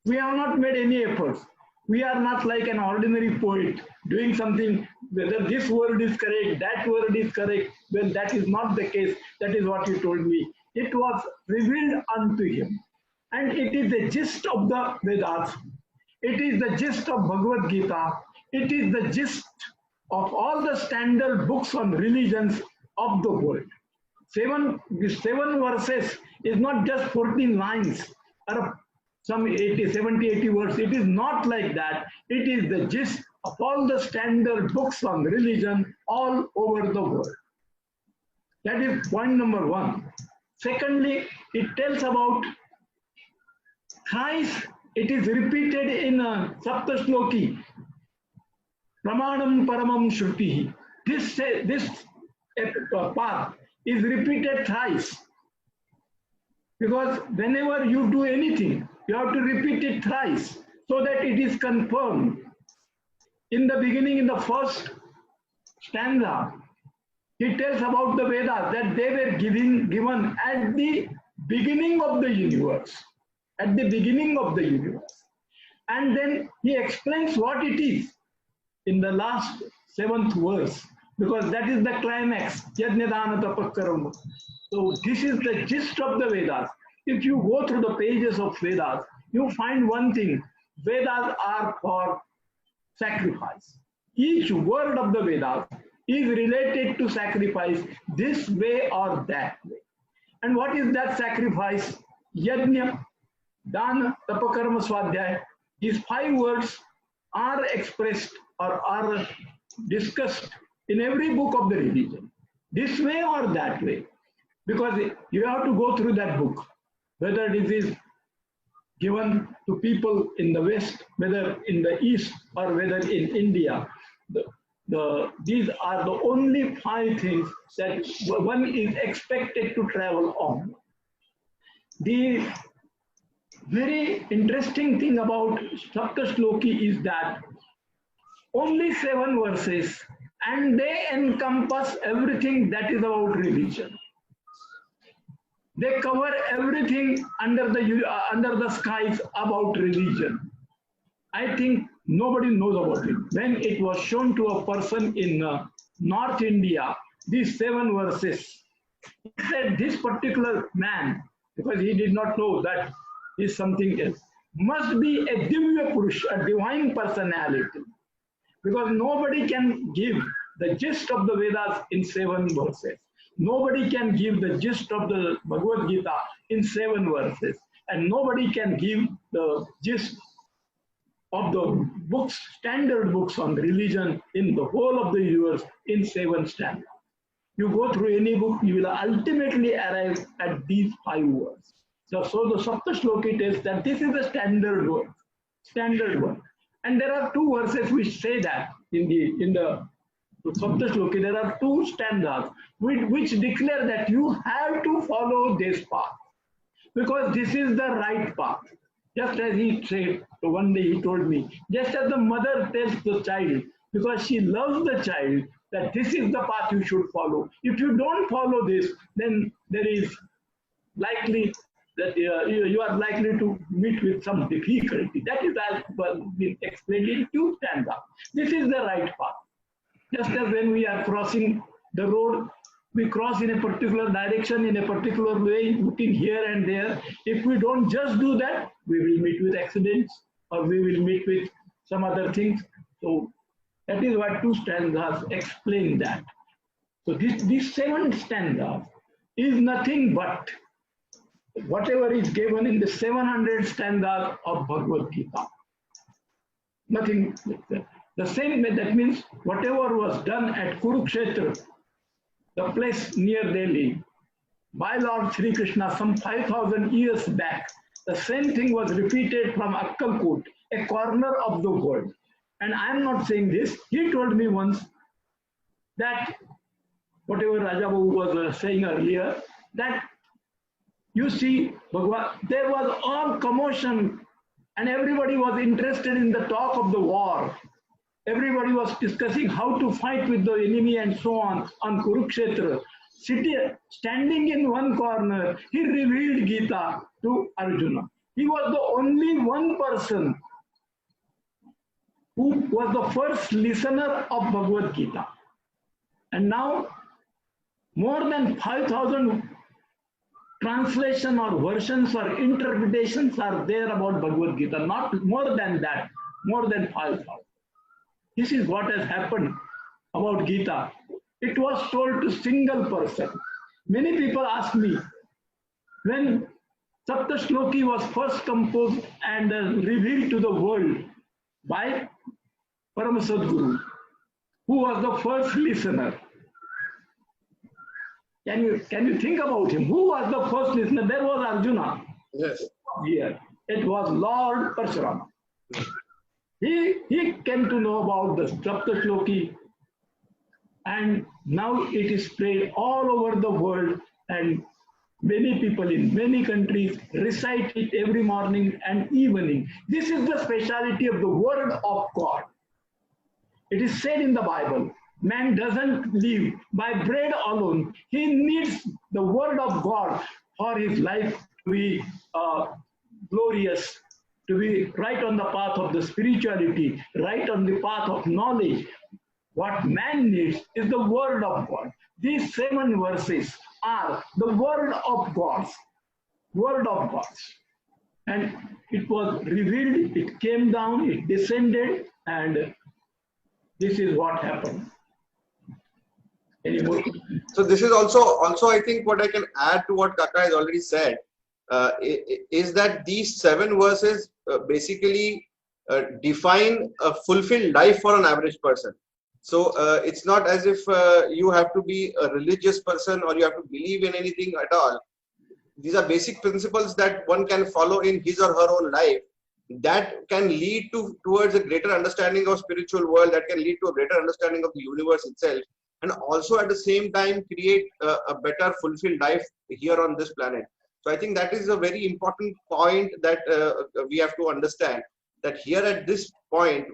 We have not made any efforts. We are not like an ordinary poet doing something, whether this word is correct, that word is correct. Well, that is not the case. That is what he told me. It was revealed unto him. And it is the gist of the Vedas. It is the gist of Bhagavad Gita. It is the gist of all the standard books on religions of the world. 7 verses is not just 14 lines or some 70, 80 words. It is not like that. It is the gist of all the standard books on religion all over the world. That is point number 1. Secondly, it tells about thrice. It is repeated in Saptashloki. Pramanam Paramam Shruti. This part is repeated thrice. Because whenever you do anything, you have to repeat it thrice so that it is confirmed. In the beginning, in the first stanza, it tells about the Vedas that they were given at the beginning of the universe. At the beginning of the universe. And then he explains what it is in the last 7th verse, because that is the climax. So this is the gist of the Vedas. If you go through the pages of Vedas, you find one thing. Vedas are for sacrifice. Each word of the Vedas is related to sacrifice this way or that way. And what is that sacrifice? Yajna, Dana, Tapakarma, Swadhyaya. These 5 words are expressed or are discussed in every book of the religion, this way or that way, because you have to go through that book, whether it is given to people in the West, whether in the East, or whether in India. These are the only 5 things that one is expected to travel on. The very interesting thing about Saptashloki is that only 7 verses, and they encompass everything that is about religion. They cover everything under the skies about religion. I think Nobody knows about it. When it was shown to a person in North India, these 7 verses, he said this particular man, because he did not know that is something else, must be a Divya Purush, a divine personality. Because nobody can give the gist of the Vedas in 7 verses. Nobody can give the gist of the Bhagavad Gita in 7 verses. And nobody can give the gist of the books, standard books on religion in the whole of the universe in 7 stanzas. You go through any book, you will ultimately arrive at these 5 words. So the Sapta Shloki tells that this is the standard word. Standard word. And there are 2 verses which say that in the Sapta Shloki, there are 2 stanzas which declare that you have to follow this path, because this is the right path. Just as he said, one day he told me, just as the mother tells the child, because she loves the child, that this is the path you should follow. If you don't follow this, then there is likely that you are likely to meet with some difficulty. That is as been explained in 2 stanzas. This is the right path. Just as when we are crossing the road, we cross in a particular direction, in a particular way, looking here and there. If we don't just do that, we will meet with accidents or we will meet with some other things. So that is what 2 stanzas explain that. So this 7 stanzas is nothing but whatever is given in the 700 stanzas of Bhagavad Gita. Nothing like that. The same way, that means whatever was done at Kurukshetra, the place near Delhi, by Lord Sri Krishna some 5,000 years back, the same thing was repeated from Akkalkot, a corner of the world. And I am not saying this. He told me once that whatever Rajababu was saying earlier, that you see, there was all commotion and everybody was interested in the talk of the war. Everybody was discussing how to fight with the enemy and so on Kurukshetra. Standing in one corner, he revealed Gita to Arjuna. He was the only one person who was the first listener of Bhagavad Gita. And now, more than 5,000 translation or versions or interpretations are there about Bhagavad Gita. Not more than that, more than 5,000. This is what has happened about Gita. It was told to single person. Many people ask me, when Sapta Shloki was first composed and revealed to the world by Param Sadguru, who was the first listener. Can you think about him? Who was the first listener? There was Arjuna. Yes. Here. It was Lord Parshurama. He came to know about the Sapta Shloki, and now it is spread all over the world, and many people in many countries recite it every morning and evening. This is the speciality of the Word of God. It is said in the Bible, man doesn't live by bread alone. He needs the Word of God for his life to be glorious, to be right on the path of the spirituality, right on the path of knowledge. What man needs is the Word of God. These 7 verses are the Word of God. Word of God. And it was revealed, it came down, it descended, and this is what happened. Any more? So this is also I think what I can add to what Kaka has already said is that these 7 verses basically define a fulfilled life for an average person. So it's not as if you have to be a religious person or you have to believe in anything at all. These are basic principles that one can follow in his or her own life that can lead towards a greater understanding of spiritual world, that can lead to a greater understanding of the universe itself, and also at the same time create a better fulfilled life here on this planet. So I think that is a very important point that we have to understand, that here at this point,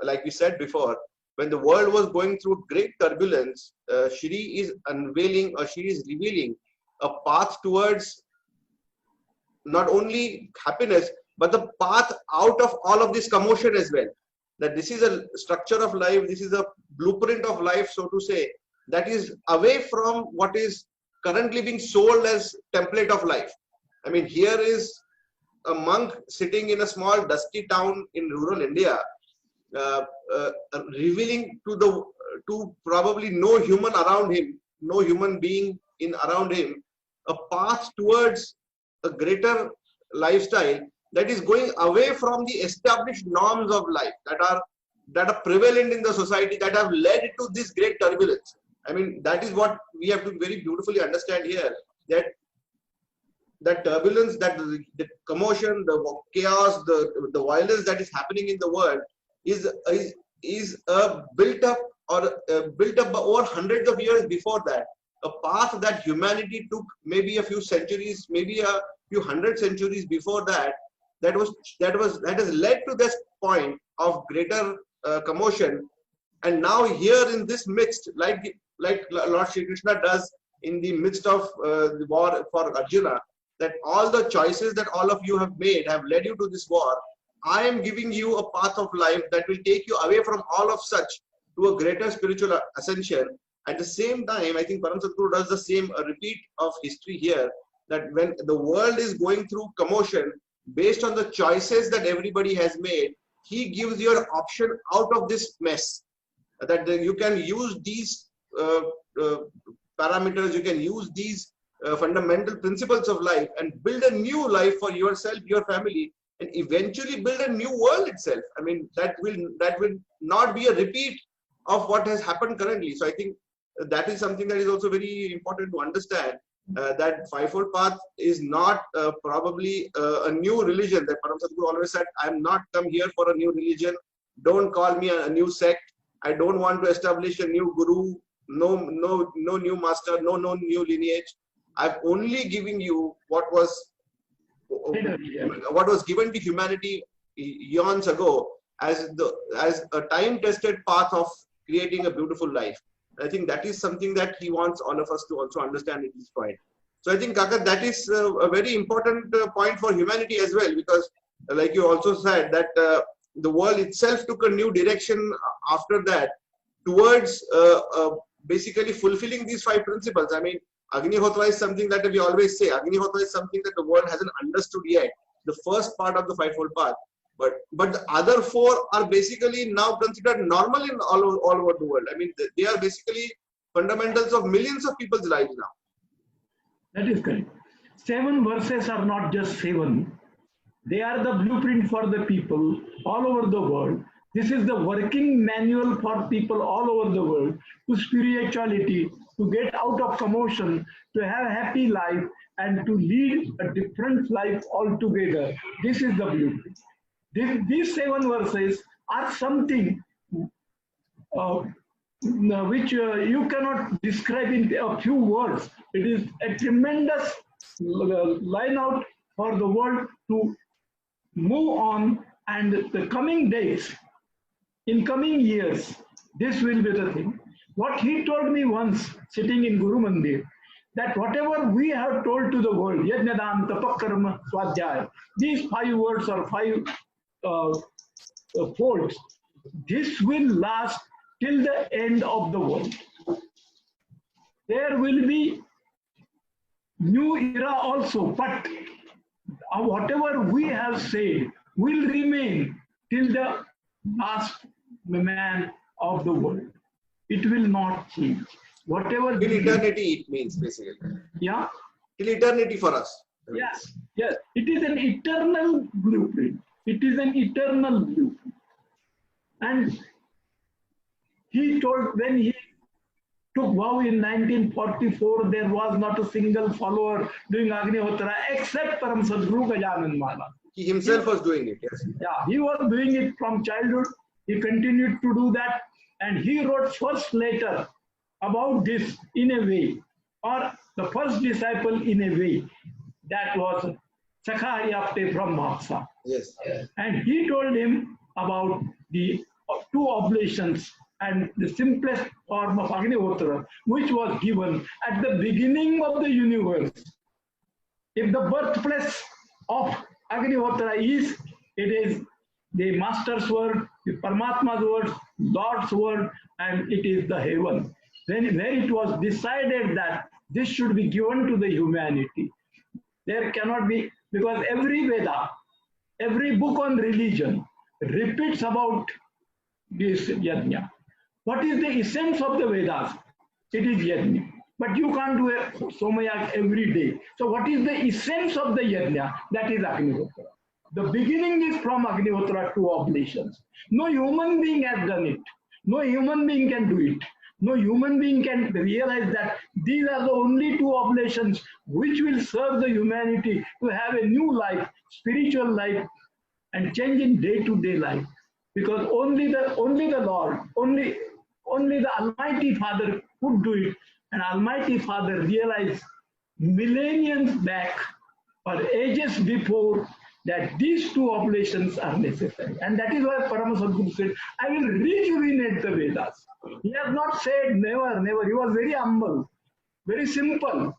like we said before, when the world was going through great turbulence, Shree is unveiling, or she is revealing a path towards not only happiness, but the path out of all of this commotion as well. that this is a structure of life, this is a blueprint of life, so to say, that is away from what is currently being sold as template of life. I mean, here is a monk sitting in a small dusty town in rural India, revealing to probably no human around him, no human being around him, a path towards a greater lifestyle that is going away from the established norms of life that are prevalent in the society, that have led to this great turbulence. I mean, that is what we have to very beautifully understand here, that turbulence, that the commotion, the chaos, the violence that is happening in the world is built up over hundreds of years before that. A path that humanity took maybe a few centuries, maybe a few hundred centuries before that, that has led to this point of greater commotion. And now here in this midst, like Lord Shri Krishna does in the midst of the war for Arjuna, that all the choices that all of you have made have led you to this war. I am giving you a path of life that will take you away from all of such to a greater spiritual ascension. At the same time, I think Param Sadguru does the same, a repeat of history here, that when the world is going through commotion, based on the choices that everybody has made, he gives you an option out of this mess, that you can use these parameters, you can use these fundamental principles of life and build a new life for yourself, your family, and eventually build a new world itself. I mean, that will not be a repeat of what has happened currently. So I think that is something that is also very important to understand, that fivefold path is not probably a new religion. That Param Sadguru always said, I am not come here for a new religion. Don't call me a new sect. I don't want to establish a new guru, no new master, no new lineage. I've only given you what was given to humanity eons ago as a time-tested path of creating a beautiful life. I think that is something that he wants all of us to also understand at this point. So I think, Kaka, that is a very important point for humanity as well, because like you also said, that the world itself took a new direction after that towards basically fulfilling these 5 principles. I mean, Agnihotra is something that we always say. Agnihotra is something that the world hasn't understood yet. The first part of the fivefold path. But the other 4 are basically now considered normal in all over the world. I mean, they are basically fundamentals of millions of people's lives now. That is correct. 7 verses are not just 7. They are the blueprint for the people all over the world. This is the working manual for people all over the world to spirituality, to get out of commotion, to have a happy life, and to lead a different life altogether. This is the blueprint. These 7 verses are something which you cannot describe in a few words. It is a tremendous line out for the world to move on, and the coming days, in coming years, this will be the thing. What he told me once, sitting in Guru Mandir, that whatever we have told to the world, Yajnadan, Tapakarma, Swadhyaya, these 5 words or 5 folds, this will last till the end of the world. There will be new era also, but whatever we have said will remain till the last man of the world. It will not change. Whatever till eternity, it means basically. Yeah. Till eternity for us. Yes. Yes. It is an eternal blueprint. It is an eternal blueprint. And he told, when he took vow in 1944, there was not a single follower doing Agnihotra except Param Sadguru Gajanan Maharaj. He himself was doing it, yes. Yeah, he was doing it from childhood. He continued to do that. And he wrote first letter about this in a way, or the first disciple in a way. That was Sakhayapte from Mahasa. Yes. And he told him about the 2 oblations and the simplest form of Agnihotra, which was given at the beginning of the universe. If the birthplace of Agnihotra is, it is the Master's word, the Paramatma's word, Lord's word, and it is the heaven. Where it was decided that this should be given to the humanity. There cannot be, because every Veda, every book on religion repeats about this yajna. What is the essence of the Vedas? It is yajna. But you can't do a Somayag every day. So what is the essence of the yajna? That is Agnihotra. The beginning is from Agnihotra to oblations. No human being has done it. No human being can do it. No human being can realize that these are the only two oblations which will serve the humanity to have a new life, spiritual life, and change in day-to-day life. Because only the Lord, only the Almighty Father could do it. And Almighty Father realized millenniums back or ages before that these two oblations are necessary. And that is why Param Sadguru said, I will rejuvenate the Vedas. He has not said never, never. He was very humble, very simple,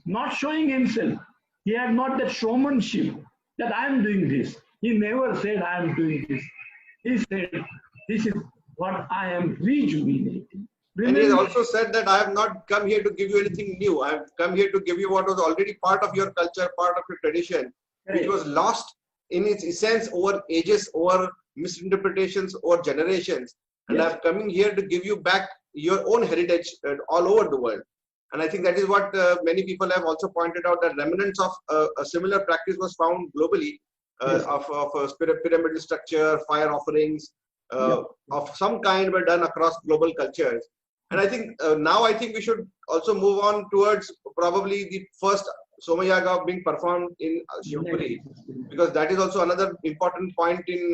not showing himself. He had not that showmanship that I am doing this. He never said, I am doing this. He said, this is what I am rejuvenating. And he also said that I have not come here to give you anything new. I have come here to give you what was already part of your culture, part of your tradition, which was lost in its essence over ages, over misinterpretations, or generations. And I am coming here to give you back your own heritage all over the world. And I think that is what many people have also pointed out, that remnants of a similar practice was found globally of pyramidal structure, fire offerings of some kind were done across global cultures. And I think now we should also move on towards probably the first Somayaga being performed in Shivpuri, because that is also another important point in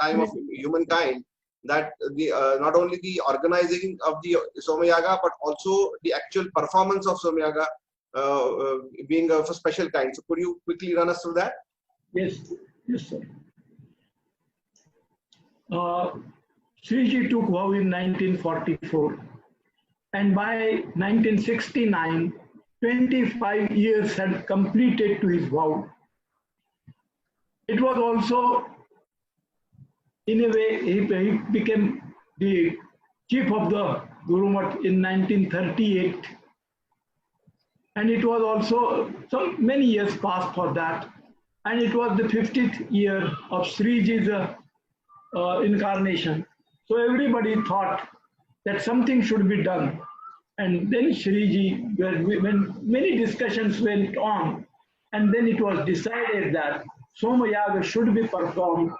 time of humankind, that the not only the organizing of the Somayaga, but also the actual performance of Somayaga being of a special kind. So could you quickly run us through that? Yes, yes, sir. Shree took vow in 1944, and by 1969, 25 years had completed to his vow. It was also, in a way, he became the chief of the Guru Math in 1938, and it was also many years passed for that, and it was the 50th year of Shreeji's incarnation. So everybody thought that something should be done. And then Shreeji, when many discussions went on, and then it was decided that Somayaga should be performed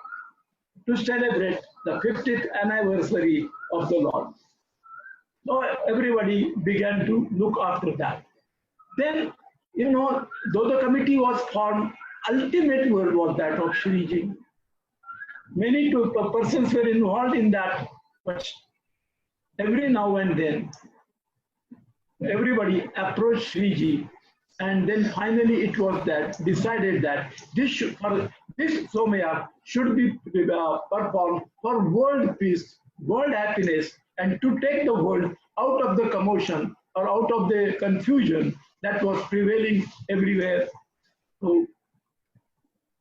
to celebrate the 50th anniversary of the Lord. So everybody began to look after that. Then, though the committee was formed, ultimate word was that of Shreeji. Many persons were involved in that, but every now and then, everybody approached Shreeji, and then finally it was decided that this Somaya should be performed for world peace, world happiness, and to take the world out of the commotion or out of the confusion that was prevailing everywhere. So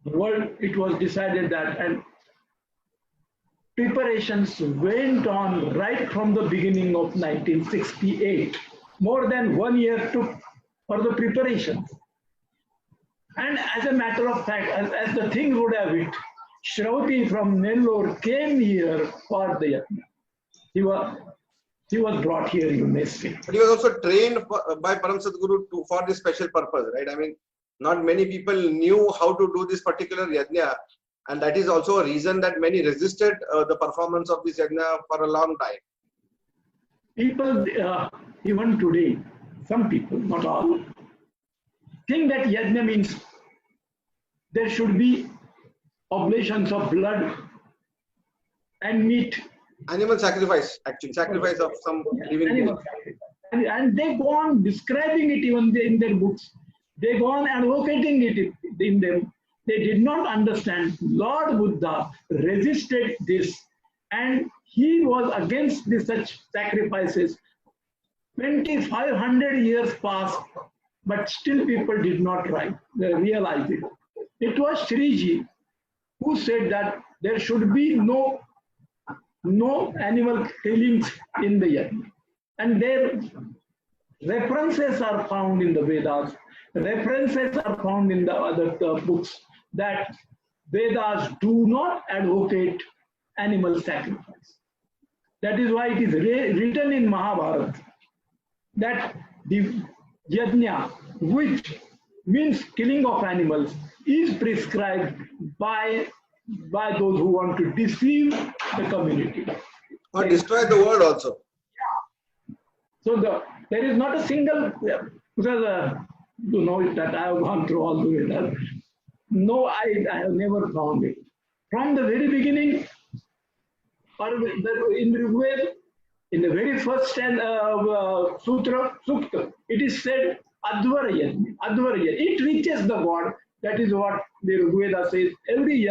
the world, it was decided that, and preparations went on right from the beginning of 1968. More than 1 year took for the preparations. And as a matter of fact, as the thing would have it, Shravati from Nellore came here for the yajna. He was brought here, you may say. But he was also trained by Param Sadguru for this special purpose, right? I mean, not many people knew how to do this particular yajna. And that is also a reason that many resisted the performance of this yajna for a long time. People, even today, some people, not all, think that yajna means there should be oblations of blood and meat. Animal sacrifice, actually, sacrifice of some living being. And they go on describing it even in their books. They go on advocating it in them. They did not understand. Lord Buddha resisted this, and he was against such sacrifices. 2,500 years passed, but still people did not realize it. It was Shreeji who said that there should be no animal killings in the yajna. And their references are found in the Vedas, references are found in the other books that Vedas do not advocate animal sacrifice. That is why it is written in Mahabharata that the yajna, which means killing of animals, is prescribed by those who want to deceive the community. Or destroy the world also. So there is not a single, because you know that I have gone through all the way. No, I have never found it. From the very beginning, or in Rigveda, in the very first sutra, sukta, it is said Advarya. It reaches the God. That is what the Rigveda says. Every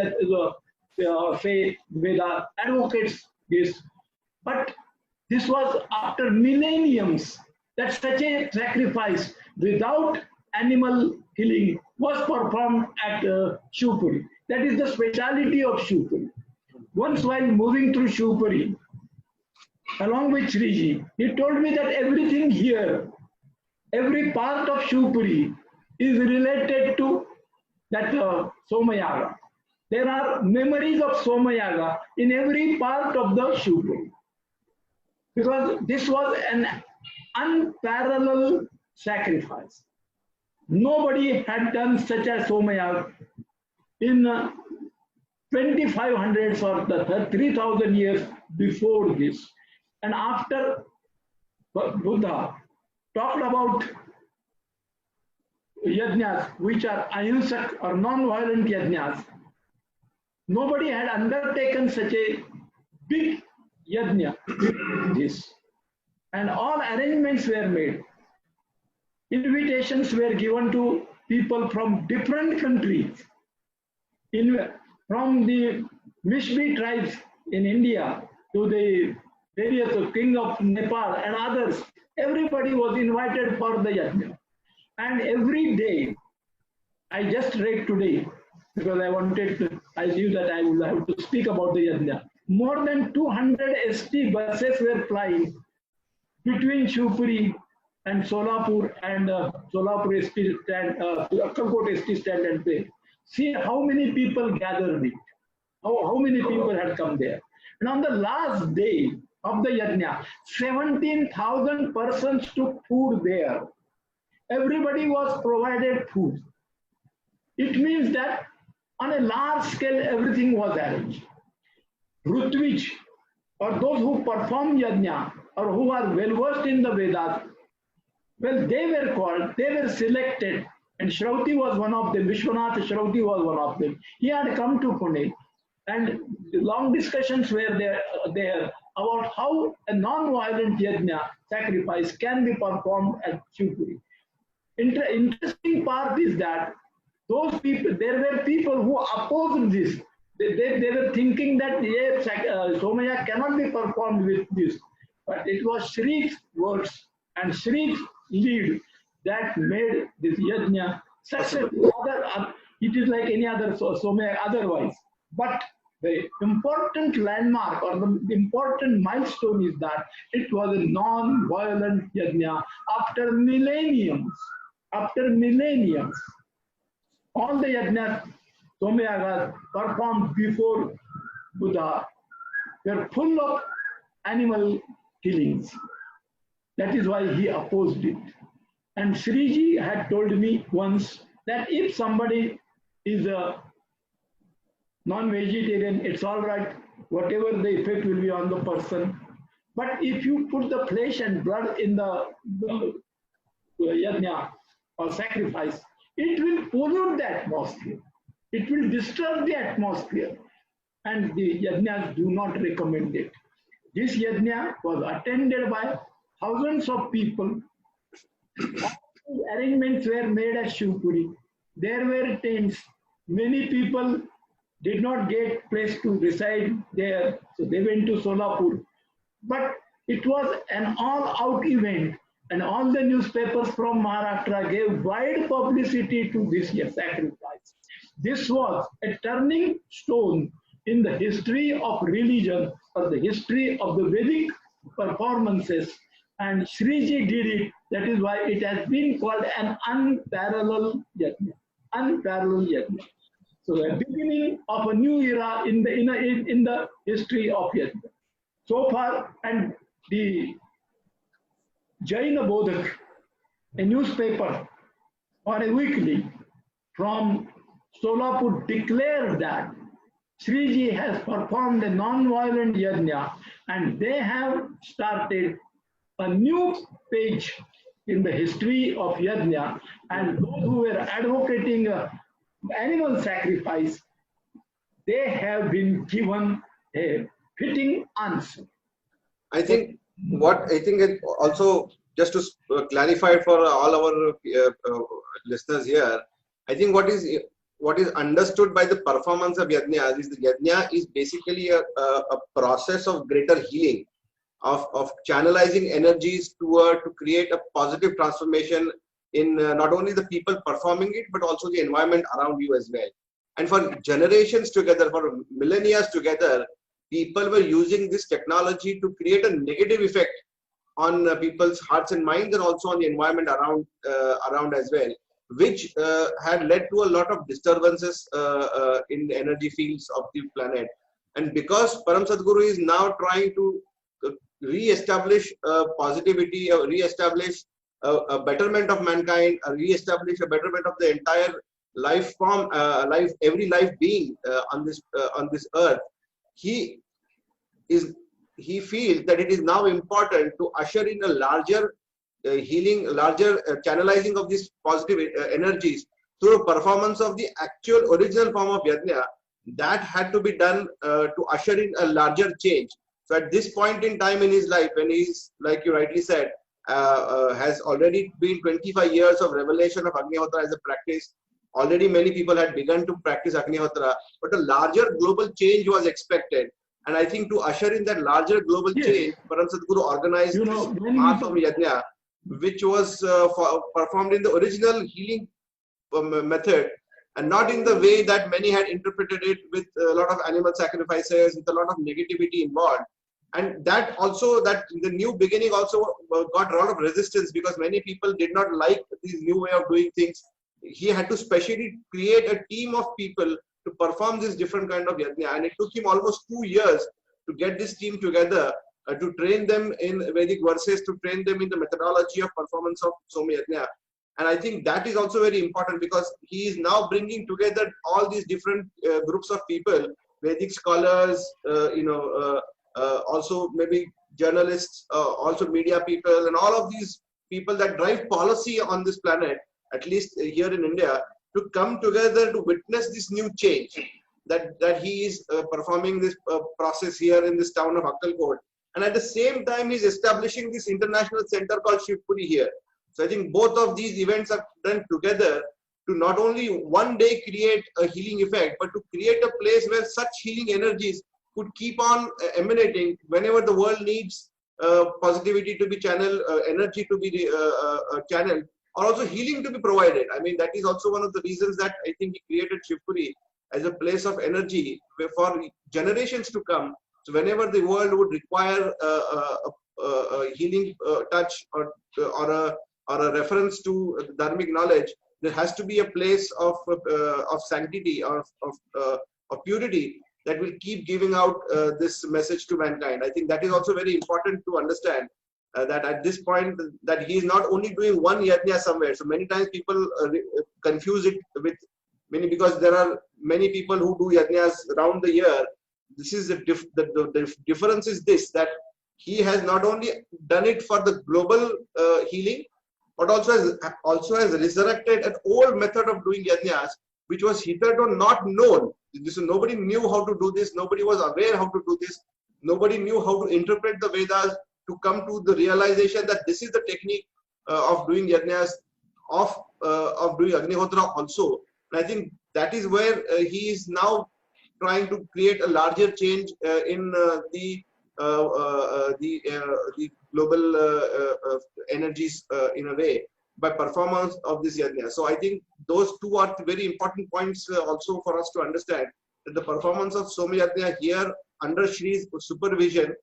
say Veda advocates this. But this was after millenniums that such a sacrifice without animal killing was performed at Shivpuri. That is the speciality of Shivpuri. Once while moving through Shivpuri, along with Shree, he told me that everything here, every part of Shivpuri is related to that Somayaga. There are memories of Somayaga in every part of the Shivpuri. Because this was an unparalleled sacrifice. Nobody had done such a Somayaga in 2500s or the 3000 years before this. And after Buddha talked about yajnas, which are ahimsak or non-violent yajnas, nobody had undertaken such a big yajna this. And all arrangements were made. Invitations were given to people from different countries. From the Mishmi tribes in India to the various king of Nepal and others, everybody was invited for the yajna. And every day, I just read today, because I knew that I would have to speak about the yajna. More than 200 ST buses were flying between Shivpuri and Solapur and Solapur ST stand, Akkalkot ST stand and there. See how many people gathered it, how many people had come there. And on the last day of the yajna, 17,000 persons took food there. Everybody was provided food. It means that on a large scale, everything was arranged. Rutvij, or those who perform yajna, or who are well versed in the Vedas, well, they were called, they were selected, and Shrauti was one of them, Vishwanath Shrauti was one of them. He had come to Pune, and long discussions were there about how a non-violent yajna sacrifice can be performed at Shivpuri. Interesting part is that those people, there were people who opposed this. They were thinking that Somaya cannot be performed with this. But it was Shree's words and Shree's lead that made this yajna successful. It is like any other Somaya otherwise. But the important landmark or the important milestone is that it was a non-violent yajna after millenniums. After millenniums, all the yajnas Somayagas performed before Buddha were full of animal killings. That is why he opposed it. And Shriji had told me once that if somebody is a non-vegetarian, it's all right, whatever the effect will be on the person. But if you put the flesh and blood in the yajna or sacrifice, it will pollute the atmosphere. It will disturb the atmosphere. And the yajnas do not recommend it. This yajna was attended by thousands of people. Arrangements were made at Shivpuri. There were tents. Many people did not get place to reside there, so they went to Solapur. But it was an all-out event, and all the newspapers from Maharashtra gave wide publicity to this sacrifice. This was a turning stone in the history of religion or the history of the Vedic performances. And Shree did it. That is why it has been called an unparalleled yajna. Unparalleled yajna. So a beginning of a new era in the history of yajna. So far, and the Jaina Bodhak, a newspaper or a weekly from Solapur, declared that Shree has performed a non-violent yajna, and they have started a new page in the history of yajna, and those who were advocating animal sacrifice, they have been given a fitting answer. I think it also, just to clarify for all our listeners here, I think what is understood by the performance of yajna is the yajna is basically a process of greater healing, of channelizing energies to create a positive transformation in not only the people performing it, but also the environment around you as well. And for generations together, for millennia together, people were using this technology to create a negative effect on people's hearts and minds, and also on the environment around as well, which had led to a lot of disturbances in the energy fields of the planet. And because Param Sadguru is now trying to re-establish positivity, re-establish a betterment of mankind, re-establish a betterment of the entire life form, every life being on this earth, he feels that it is now important to usher in a larger healing, larger channelizing of these positive energies through a performance of the actual original form of yajna. That had to be done to usher in a larger change. So at this point in time in his life, when he's, like you rightly said, has already been 25 years of revelation of Agnihotra as a practice. Already many people had begun to practice Agnihotra, but a larger global change was expected. And I think to usher in that larger global change, Param Sadguru organized this Mahatma Yajna, which was performed in the original healing method, and not in the way that many had interpreted it, with a lot of animal sacrifices, with a lot of negativity involved. And that also, that the new beginning also got a lot of resistance, because many people did not like this new way of doing things. He had to specially create a team of people to perform this different kind of yajna, and it took him almost 2 years to get this team together, to train them in Vedic verses, to train them in the methodology of performance of Soma Yajna. And I think that is also very important, because he is now bringing together all these different groups of people, Vedic scholars, also maybe journalists, also media people, and all of these people that drive policy on this planet, at least here in India, to come together to witness this new change that he is performing this process here in this town of Akkalkot. And at the same time, he's establishing this international center called Shivpuri here. So I think both of these events are done together to not only one day create a healing effect, but to create a place where such healing energies could keep on emanating whenever the world needs positivity to be channeled, energy to be channeled, or also healing to be provided. I mean, that is also one of the reasons that I think he created Shivpuri as a place of energy for generations to come. So whenever the world would require a healing touch, or a reference to dharmic knowledge, there has to be a place of sanctity, or of purity, that will keep giving out this message to mankind. I think that is also very important to understand, that at this point, that he is not only doing one yajna somewhere. So many times people confuse it with many, because there are many people who do yajnas around the year. This is the difference is this, that he has not only done it for the global healing, but also has resurrected an old method of doing yajnas, which was hitherto not known. Nobody knew how to do this. Nobody was aware how to do this. Nobody knew how to interpret the Vedas to come to the realization that this is the technique of doing yajnas, of doing Agnihotra also. And I think that is where he is now trying to create a larger change in the global energies in a way. by performance of this yajna. So I think those two are very important points also for us to understand, that the performance of Soma Yajna here under Shree's supervision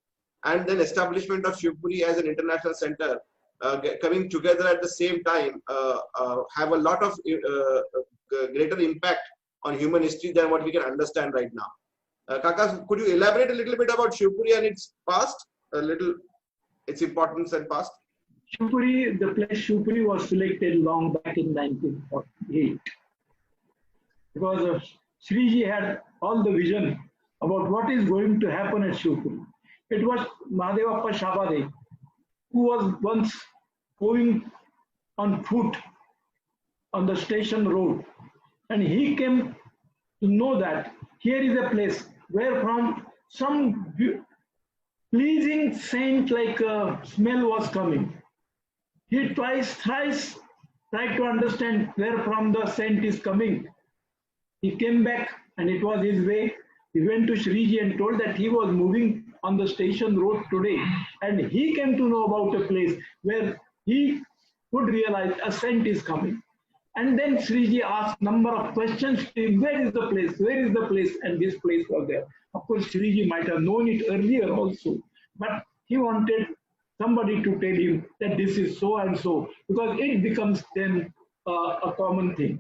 and then establishment of Shivpuri as an international center coming together at the same time have a lot of greater impact on human history than what we can understand right now. Kaka, could you elaborate a little bit about Shivpuri and its past, its importance and past? Shivpuri, the place Shivpuri was selected long back in 1948 because Shree had all the vision about what is going to happen at Shivpuri. It was Mahadevappa Shabade, who was once going on foot on the station road, and he came to know that here is a place where from some pleasing scent like a smell was coming. He thrice tried to understand where from the scent is coming. He came back and it was his way. He went to Shree and told that he was moving on the station road today, and he came to know about a place where he could realize a scent is coming. And then Shree asked number of questions to him, where is the place, where is the place, and this place was there. Of course, Shree might have known it earlier also, but he wanted somebody to tell him that this is so and so, because it becomes then a common thing.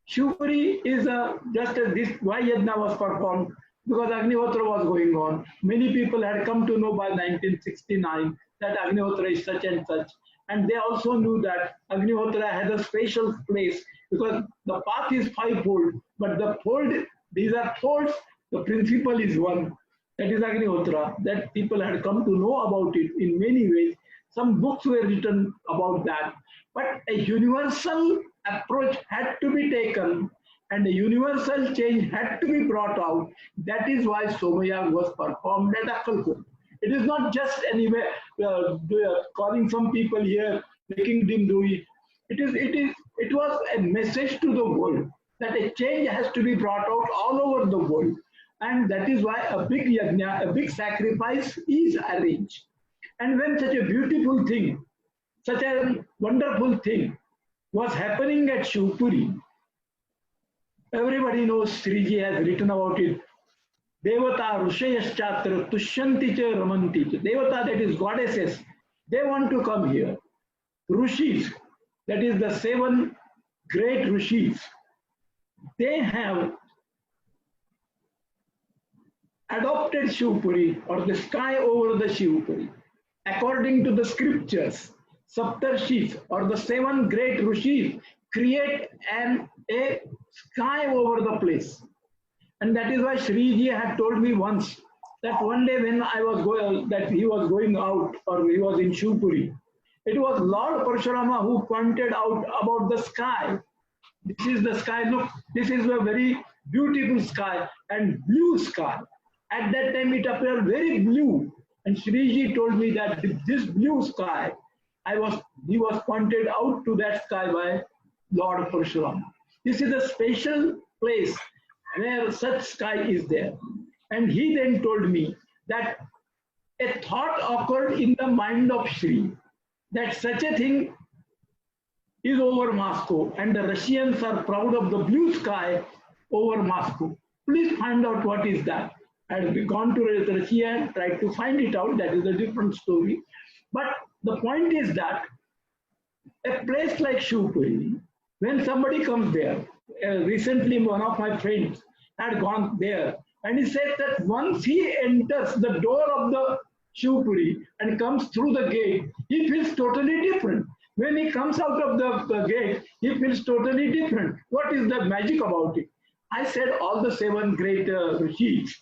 Shivpuri is just as this, why Yajna was performed, because Agnihotra was going on. Many people had come to know by 1969 that Agnihotra is such and such. And they also knew that Agnihotra has a special place because the path is fivefold, but the fold, these are folds, the principle is one. That is Agnihotra, that people had come to know about it in many ways. Some books were written about that. But a universal approach had to be taken and a universal change had to be brought out. That is why Somayag was performed at Akkalkot. It is not just anywhere calling some people here, making them do it. It was a message to the world that a change has to be brought out all over the world. And that is why a big yajna, a big sacrifice is arranged. And when such a beautiful thing, such a wonderful thing was happening at Shivpuri, everybody knows Shree has written about it. Devata Rushayaschatra Tushyanti cha Ramanti cha. Devata, that is goddesses, they want to come here. Rishis, that is the 7 great Rishis, they have adopted Shivpuri or the sky over the Shivpuri. According to the scriptures, Saptarshis or the 7 great Rishis create a sky over the place. And that is why Shree had told me once that one day when I was going, that he was going out or he was in Shivpuri, it was Lord Parshurama who pointed out about the sky. This is the sky, look, this is a very beautiful sky and blue sky. At that time it appeared very blue. And Shree told me that this blue sky, he was pointed out to that sky by Lord Parshurama. This is a special place where such sky is there. And he then told me that a thought occurred in the mind of Shree that such a thing is over Moscow and the Russians are proud of the blue sky over Moscow. Please find out what is that. I had gone to Russia and tried to find it out. That is a different story. But the point is that a place like Shivpuri, when somebody comes there, recently one of my friends had gone there and he said that once he enters the door of the Shivpuri and comes through the gate, he feels totally different. When he comes out of the gate, he feels totally different. What is the magic about it? I said all the 7 great Rishis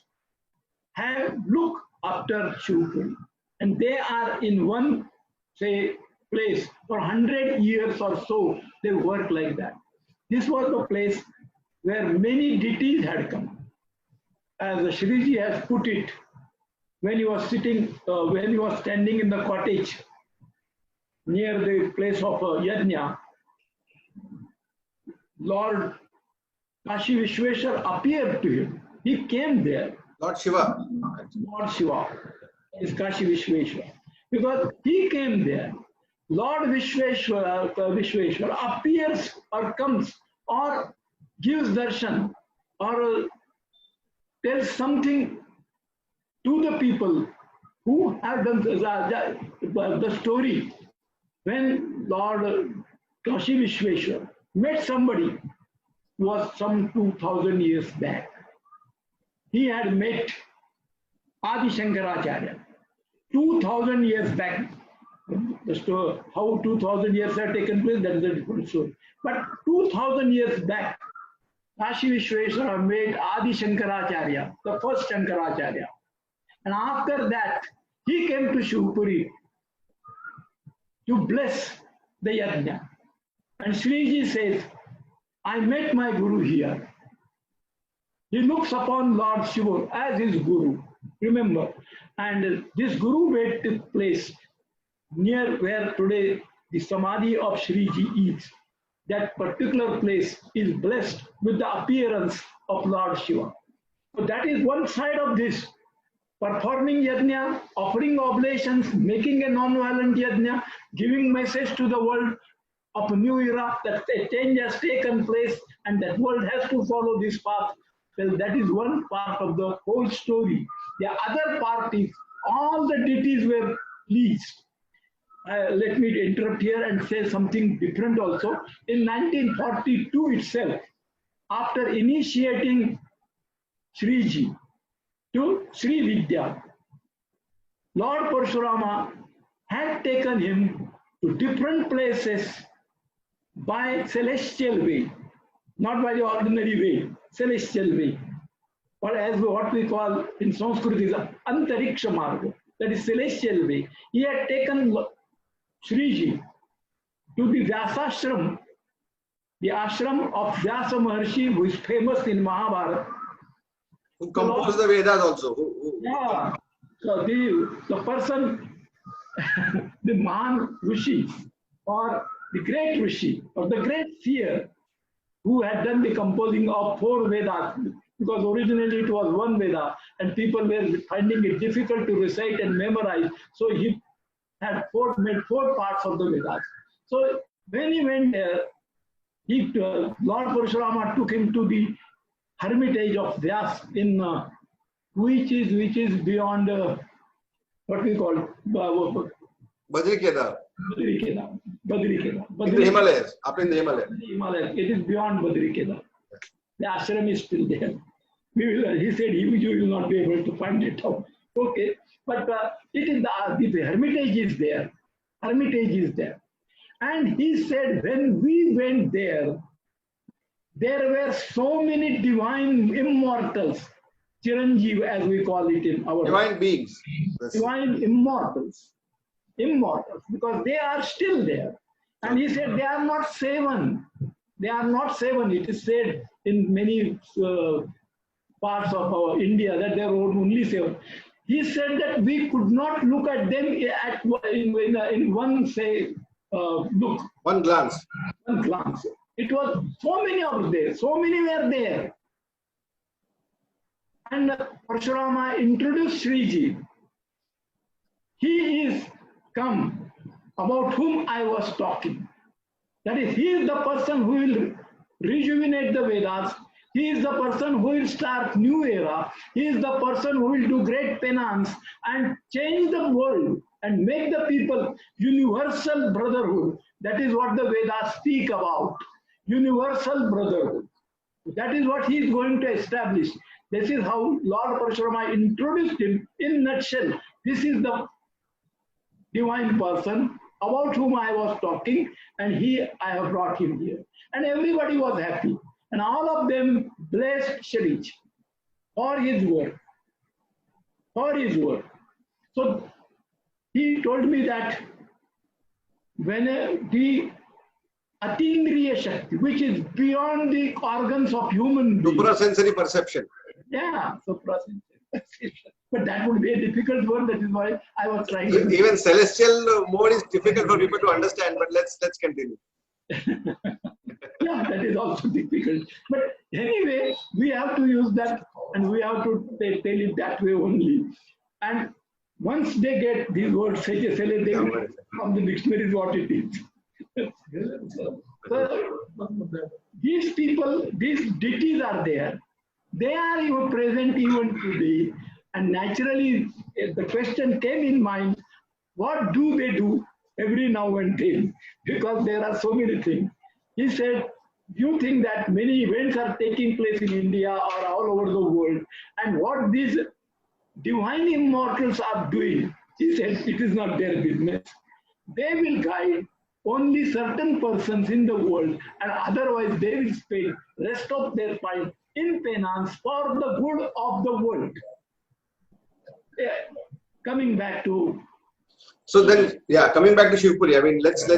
have looked after Shivpuri and they are in one, say, place for 100 years or so. They work like that. This was the place where many deities had come. As Shree has put it, when he was standing in the cottage near the place of Yajna, Lord Kashi Vishweshwar appeared to him. He came there. Lord Shiva. Lord Shiva is Kashi Vishweshwar. Because he came there Lord Vishweshwara appears or comes or gives darshan or tells something to the people who have done the story when Lord Kashi Vishweshwar met somebody who was some 2000 years back. He had met Adi Shankaracharya 2000 years back. The story, how 2000 years have taken place, that is a different story. But 2000 years back, Kashi Vishweshwara met Adi Shankaracharya, the first Shankaracharya. And after that, he came to Shivpuri to bless the yajna. And Shree says, I met my Guru here. He looks upon Lord Shiva as his Guru. Remember, and this Guru Ved took place near where today the Samadhi of Shree is. That particular place is blessed with the appearance of Lord Shiva. So that is one side of this. Performing yajna, offering oblations, making a non-violent yajna, giving message to the world of a new era that a change has taken place and that world has to follow this path. Well, that is one part of the whole story. The other part is all the deities were pleased. Let me interrupt here and say something different also. In 1942 itself, after initiating Shree to Sri Vidya, Lord Parshurama had taken him to different places by celestial way, not by the ordinary way, celestial way, or as what we call in Sanskrit is Antariksha Marga, that is celestial way. He had taken Shree to the Vyasashram, the ashram of Vyasa Maharshi, who is famous in Mahabharata. Who composed the Vedas also. Yeah. So the person, the Mahan Rishi, or the great Rishi, or the great seer, who had done the composing of 4 Vedas, because originally it was 1 Veda, and people were finding it difficult to recite and memorize. So he had made 4 parts of the Vedas. So when he went there, Lord Parshurama took him to the hermitage of Vyas in which is beyond what we call Badri Kedar. Badri Kedar. In the Himalayas. Up in the Himalayas. It is beyond Badri Kedar. The ashram is still there. He said you will not be able to find it out. Okay, but it is the hermitage is there. Hermitage is there. And he said when we went there were so many divine immortals, Chiranjeev as we call it in our divine beings. Divine immortals, because they are still there. And he said they are not 7. They are not 7. It is said in many parts of our India that there were only 7. He said that we could not look at them in one look. One glance. One glance. It was so many out there, so many were there. And Parshurama introduced Shree. He is come about whom I was talking. That is, he is the person who will rejuvenate the Vedas. He is the person who will start new era. He is the person who will do great penance and change the world and make the people universal brotherhood. That is what the Vedas speak about. Universal brotherhood. That is what he is going to establish. This is how Lord Parshurama introduced him in nutshell. This is the divine person about whom I was talking, and I have brought him here. And everybody was happy. And all of them blessed Shree for his work. For his work. So he told me that when the Atindriya Shakti, which is beyond the organs of human beings. Suprasensory perception. Yeah, suprasensory perception. But that would be a difficult word. That is why I was trying to. Even celestial mode is difficult for people to understand, but let's continue. Yeah, that is also difficult. But anyway, we have to use that and we have to tell it that way only. And Once they get these words, Sele, they will from the dictionary what it is. So, these people, these deities are there. They are even present even today. And naturally, the question came in mind, what do they do every now and then? Because there are so many things. He said, you think that many events are taking place in India or all over the world, and what these divine immortals are doing, he said, it is not their business. They will guide only certain persons in the world, and otherwise they will spend rest of their time in penance for the good of the world. Yeah. Coming back to coming back to Shivpuri, I mean, let's stay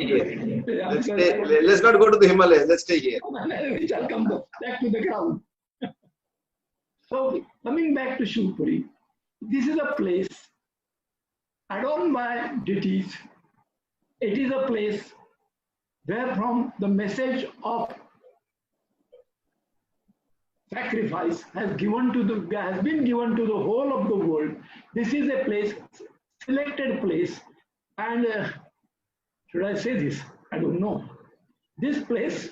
here. Let's not go to the Himalayas. Let's stay here. We shall come back to the ground. So coming back to Shivpuri, this is a place adorned by deities. It is a place where from the message of sacrifice has been given to the whole of the world. This is a place, selected place, and should I say this? I don't know. This place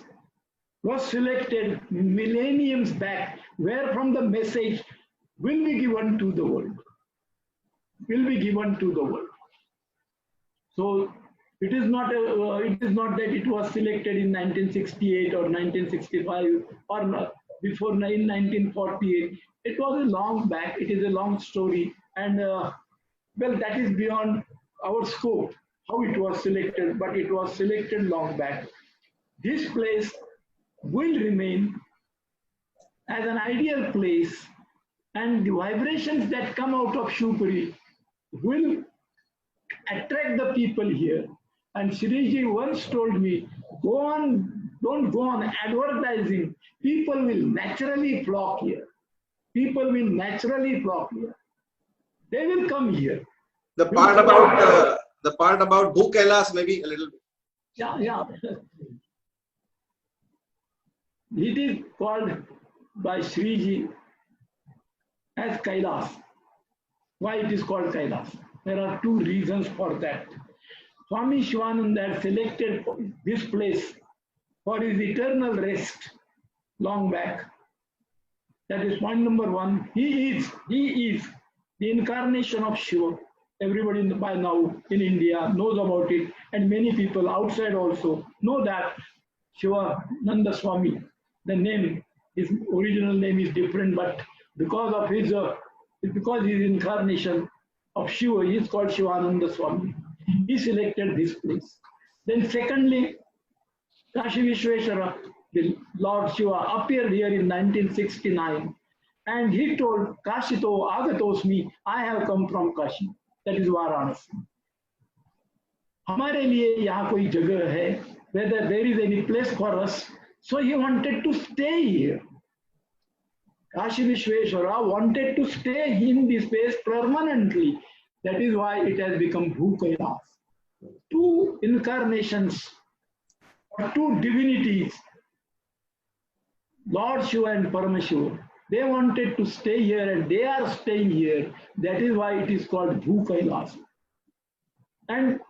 was selected millenniums back, where from the message will be given to the world. Will be given to the world. So it is not that it was selected in 1968 or 1965 or not, before in 1948. It was a long back. It is a long story, and well, that is beyond our scope how it was selected, but it was selected long back. This place will remain as an ideal place, and the vibrations that come out of Shivpuri will attract the people here. And Shree once told me, don't go on advertising. People will naturally flock here. People will naturally flock here. They will come here. The part about Bhu Kailas, maybe a little bit. Yeah. It is called by Shree as Kailas. Why it is called Kailas? There are two reasons for that. Swami Shivananda had selected this place for his eternal rest long back. That is point number one. He is the incarnation of Shiva. Everybody by now in India knows about it, and many people outside also know that Shivananda Swami, the name, his original name is different, but because of his incarnation of Shiva, he is called Shivananda Swami. He selected this place. Then secondly, Kashi Vishweshwara, the Lord Shiva, appeared here in 1969, and he told, Kashito agatosmi, I have come from Kashi. That is Varanasi. हमारे लिए यहाँ कोई जगह है, whether there is any place for us, so he wanted to stay here. Kashi Vishweshwara wanted to stay in this place permanently. That is why it has become Bhu Kailas. Two incarnations, or two divinities, Lord Shiva and Paramashiva, they wanted to stay here and they are staying here. That is why it is called Bhu Kailas. And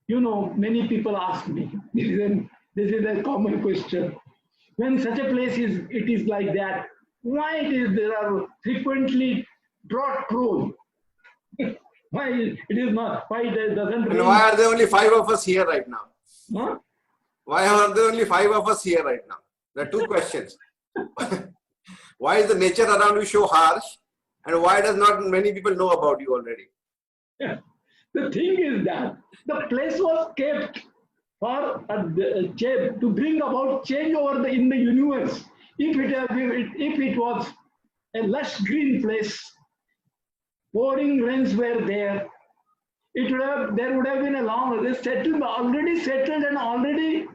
you know, many people ask me, this is a common question. When such a place is like that, why there are frequently drought prone? Why it is not? Why it doesn't? And why are there only 5 of us here right now? Huh? Why are there only 5 of us here right now? There are two questions. Why is the nature around you so harsh? And why does not many people know about you already? Yeah. The thing is that the place was kept for to bring about change in the universe. If it was a lush green place, pouring rains were there, there would have been a already settled, and already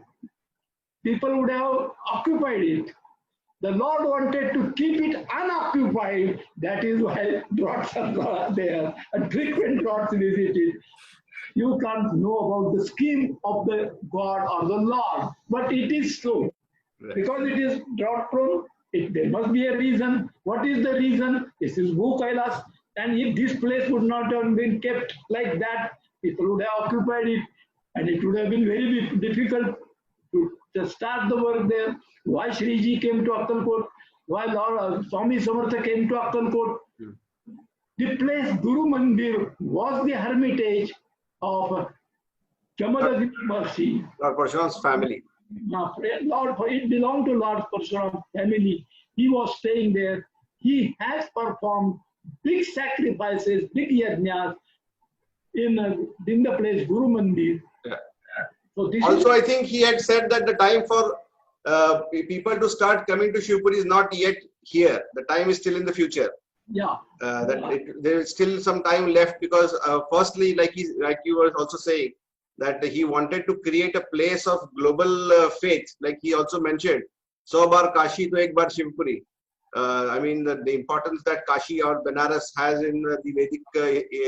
people would have occupied it. The Lord wanted to keep it unoccupied. That is why droughts are there, and frequent droughts visit it. You can't know about the scheme of the God or the Lord, but it is so. Right. Because it is drought prone, there must be a reason. What is the reason? This is Bhu Kailas. And if this place would not have been kept like that, people would have occupied it, and it would have been very difficult to start the work there. Why Shree came to Akkalkot, why Lord Swami Samartha came to Akkalkot. The place Guru Mandir was the hermitage of Jamadagni Mercy. Lord Parshuram's family. It belonged to Lord Parshuram's family. He was staying there. He has performed big sacrifices, big yajnas in the place Guru Mandir. Yeah. So this also, I think he had said that the time for people to start coming to Shivpuri is not yet here. The time is still in the future. Yeah. There is still some time left because firstly, like you were also saying, that he wanted to create a place of global faith. Like he also mentioned, 100 bar Kashi to ek bar Shivpuri. I mean, the importance that Kashi or Benares has in the Vedic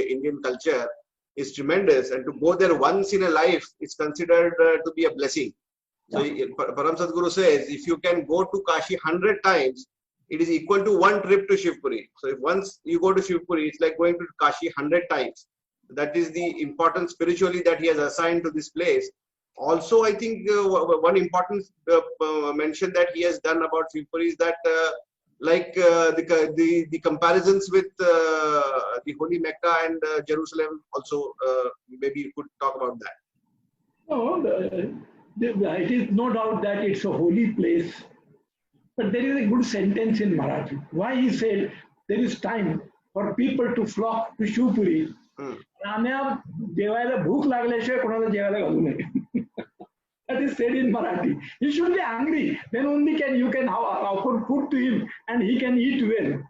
Indian culture is tremendous. And to go there once in a life is considered to be a blessing. So Param Sadguru says, if you can go to Kashi 100 times, it is equal to one trip to Shivpuri. So if once you go to Shivpuri, it's like going to Kashi 100 times. That is the importance spiritually that he has assigned to this place. Also, I think one important mention that he has done about Shivpuri is that the comparisons with the Holy Mecca and Jerusalem also, maybe you could talk about that. No, it is no doubt that it's a holy place. But there is a good sentence in Marathi. Why he said there is time for people to flock to Shivpuri. आम्हाला जेवायला भूक लागल्याशिवाय कोणाला जेवायला घालू नये. That is said in Marathi. He should be hungry. Then only you can offer food to him and he can eat well.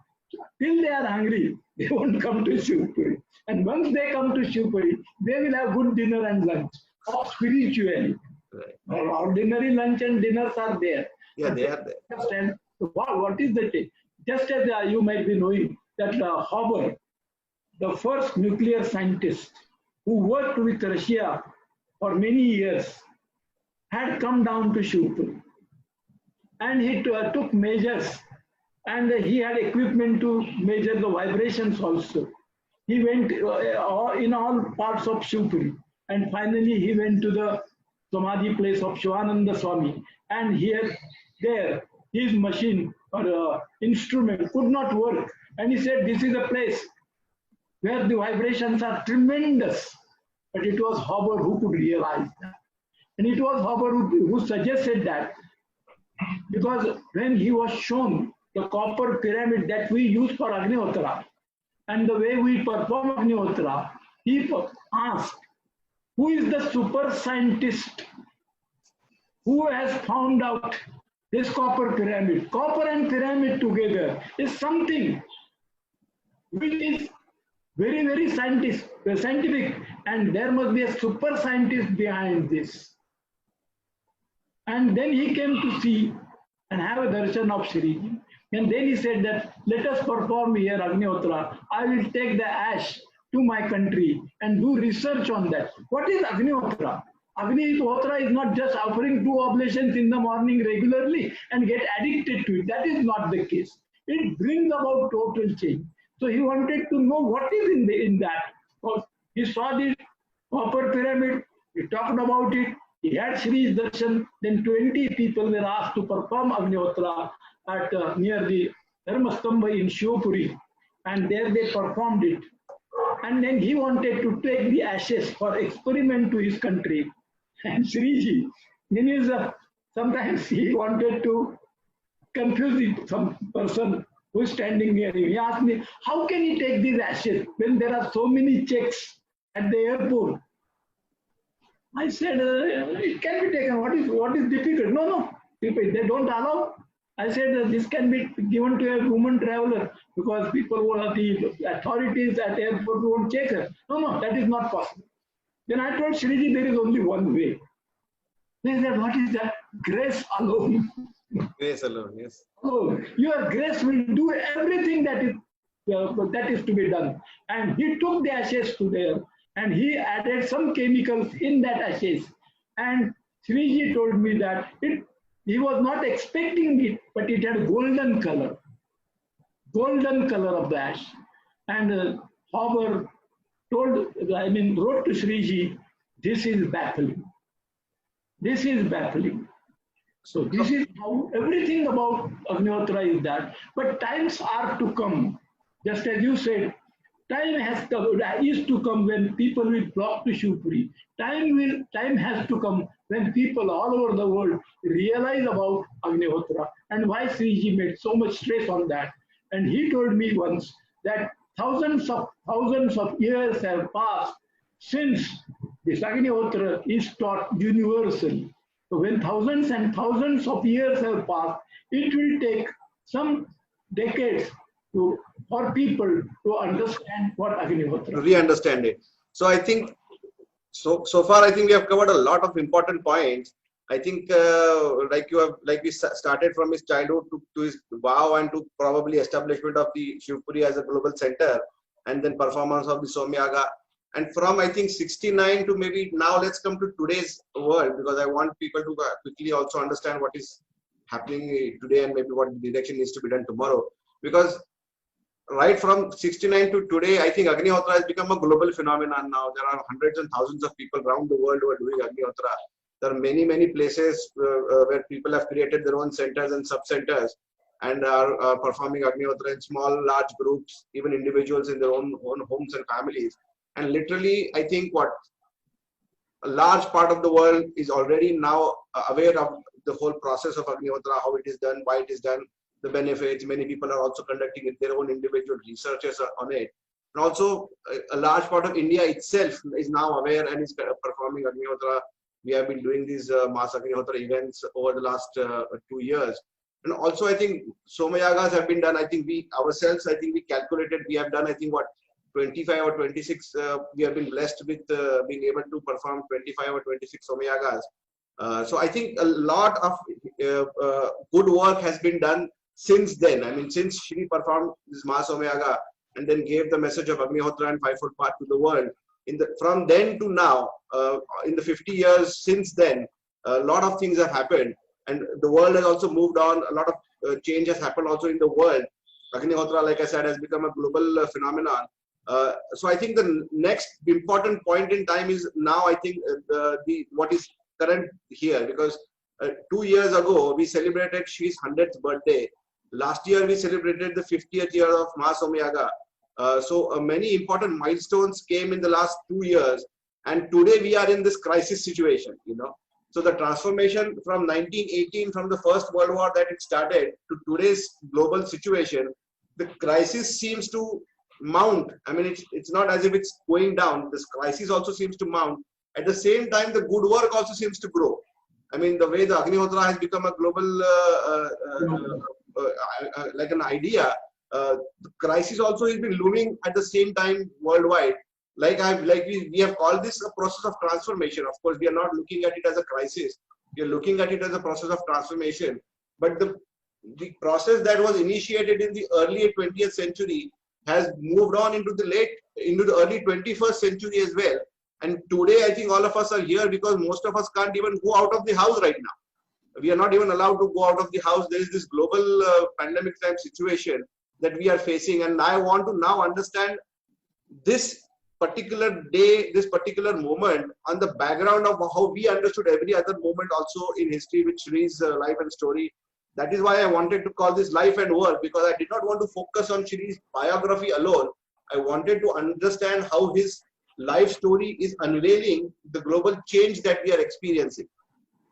Till they are hungry, they won't come to Shivpuri. And once they come to Shivpuri, they will have good dinner and lunch. Or spiritually. Right. Ordinary lunch and dinners are there. Yeah, they are there. Understand what is the thing? Just as you might be knowing that Haber, the first nuclear scientist who worked with Russia for many years, had come down to Shivpuri. And he took measures, and he had equipment to measure the vibrations also. He went in all parts of Shivpuri, and finally he went to the Samadhi place of Shivananda Swami. And there, his machine or instrument could not work. And he said, this is a place where the vibrations are tremendous. But it was Haber who could realize that. And it was Haber who suggested that. Because when he was shown the copper pyramid that we use for Agnihotra, and the way we perform Agnihotra, he asked, who is the super scientist who has found out this copper pyramid? Copper and pyramid together is something which is very scientific, and there must be a super scientist behind this. And then he came to see and have a darshan of Shree. And then he said that, let us perform here Agnihotra. I will take the ash to my country and do research on that. What is Agnihotra? Agnihotra is not just offering 2 oblations in the morning regularly and get addicted to it. That is not the case. It brings about total change. So he wanted to know what is in that. So he saw the copper pyramid, he talked about it, he had Shree's darshan, then 20 people were asked to perform Agnihotra at near the Dharmastambha in Shivpuri, and there they performed it. And then he wanted to take the ashes for experiment to his country. And Shreeji, in his, sometimes he wanted to confuse some person who is standing near him. He asked me, how can he take these ashes when there are so many checks at the airport? I said, it can be taken. What is difficult? No, people, they don't allow. I said, this can be given to a woman traveler because people the authorities at the airport won't check her. No, that is not possible. Then I told Shreeji, there is only one way. They said, what is that? Grace alone. Grace alone, yes. Oh, your grace will do everything that is to be done. And he took the ashes to there and he added some chemicals in that ashes. And Shreeji told me that he was not expecting it, but it had golden color of the ash. And Hauber wrote to Shree, this is baffling. This is baffling. So this is how everything about Agnihotra is that. But times are to come. Just as you said, time is to come when people will flock to Shivpuri. Time has to come when people all over the world realize about Agnihotra and why Sriji made so much stress on that. And he told me once that thousands of years have passed since this Agnihotra is taught universally. So when thousands and thousands of years have passed, it will take some decades for people to understand what Agnihotra is. Re-understand it. So I think, so far I think we have covered a lot of important points. I think like we started from his childhood to his vow and to probably establishment of the Shivpuri as a global center, and then performance of the Somyaga. And from I think 69 to maybe now, let's come to today's world, because I want people to quickly also understand what is happening today and maybe what direction needs to be done tomorrow. Because right from 69 to today, I think Agnihotra has become a global phenomenon now. There are hundreds and thousands of people around the world who are doing Agnihotra. There are many places where people have created their own centers and sub-centers and are performing Agnihotra in small, large groups, even individuals in their own homes and families. And literally, I think a large part of the world is already now aware of the whole process of Agnihotra, how it is done, why it is done, the benefits. Many people are also conducting their own individual researches on it. And also, a large part of India itself is now aware and is performing Agnihotra. We have been doing these mass Agnihotra events over the last 2 years. And also, I think Somayagas have been done. I think we calculated, we have done, I think, 25 or 26, we have been blessed with being able to perform 25 or 26 Somayagas. So I think a lot of good work has been done since then. I mean, since Shree performed this Maha Somayaga and then gave the message of Agnihotra and fivefold path to the world, from then to now, in the 50 years since then, a lot of things have happened. And the world has also moved on. A lot of change has happened also in the world. Agnihotra, like I said, has become a global phenomenon. So I think the next important point in time is now, I think, what is current here, because 2 years ago we celebrated Shree's 100th birthday. Last year we celebrated the 50th year of Maha Somayaga. So many important milestones came in the last 2 years, and today we are in this crisis situation, you know. So the transformation from 1918, from the First World War that it started, to today's global situation, the crisis seems to mount. I mean, it's not as if it's going down. This crisis also seems to mount. At the same time, the good work also seems to grow. I mean, the way the Agnihotra has become a global, like an idea, the crisis also has been looming at the same time worldwide. We have called this a process of transformation. Of course, we are not looking at it as a crisis. We are looking at it as a process of transformation. But the process that was initiated in the early 20th century has moved on into the early 21st century as well. And today, I think all of us are here because most of us can't even go out of the house right now. We are not even allowed to go out of the house. There is this global pandemic type situation that we are facing. And I want to now understand this particular day, this particular moment on the background of how we understood every other moment also in history with Shree's life and story. That is why I wanted to call this Life and Work, because I did not want to focus on Shree's biography alone. I wanted to understand how his life story is unveiling the global change that we are experiencing.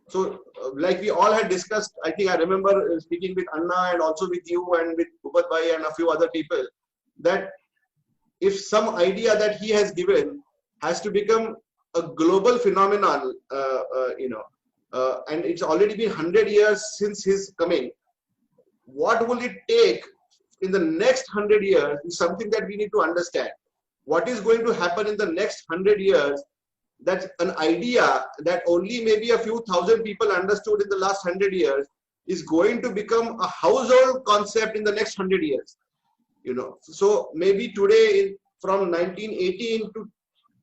So, like we all had discussed, I think I remember speaking with Anna and also with you and with Bhupat Bhai and a few other people, that if some idea that he has given has to become a global phenomenon, and it's already been 100 years since his coming, what will it take in the next 100 years is something that we need to understand. What is going to happen in the next 100 years? That's an idea that only maybe a few thousand people understood in the last 100 years is going to become a household concept in the next 100 years. You know, so maybe today, from 1918 to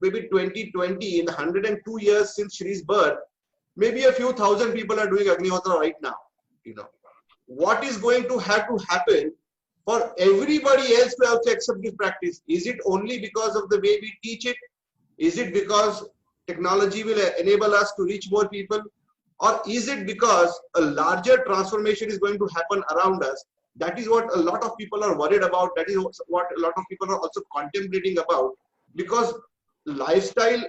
maybe 2020, in the 102 years since Shree's birth, maybe a few thousand people are doing Agnihotra right now. You know, what is going to have to happen for everybody else to also accept this practice? Is it only because of the way we teach it? Is it because technology will enable us to reach more people? Or is it because a larger transformation is going to happen around us? That is what a lot of people are worried about. That is what a lot of people are also contemplating about. Because lifestyle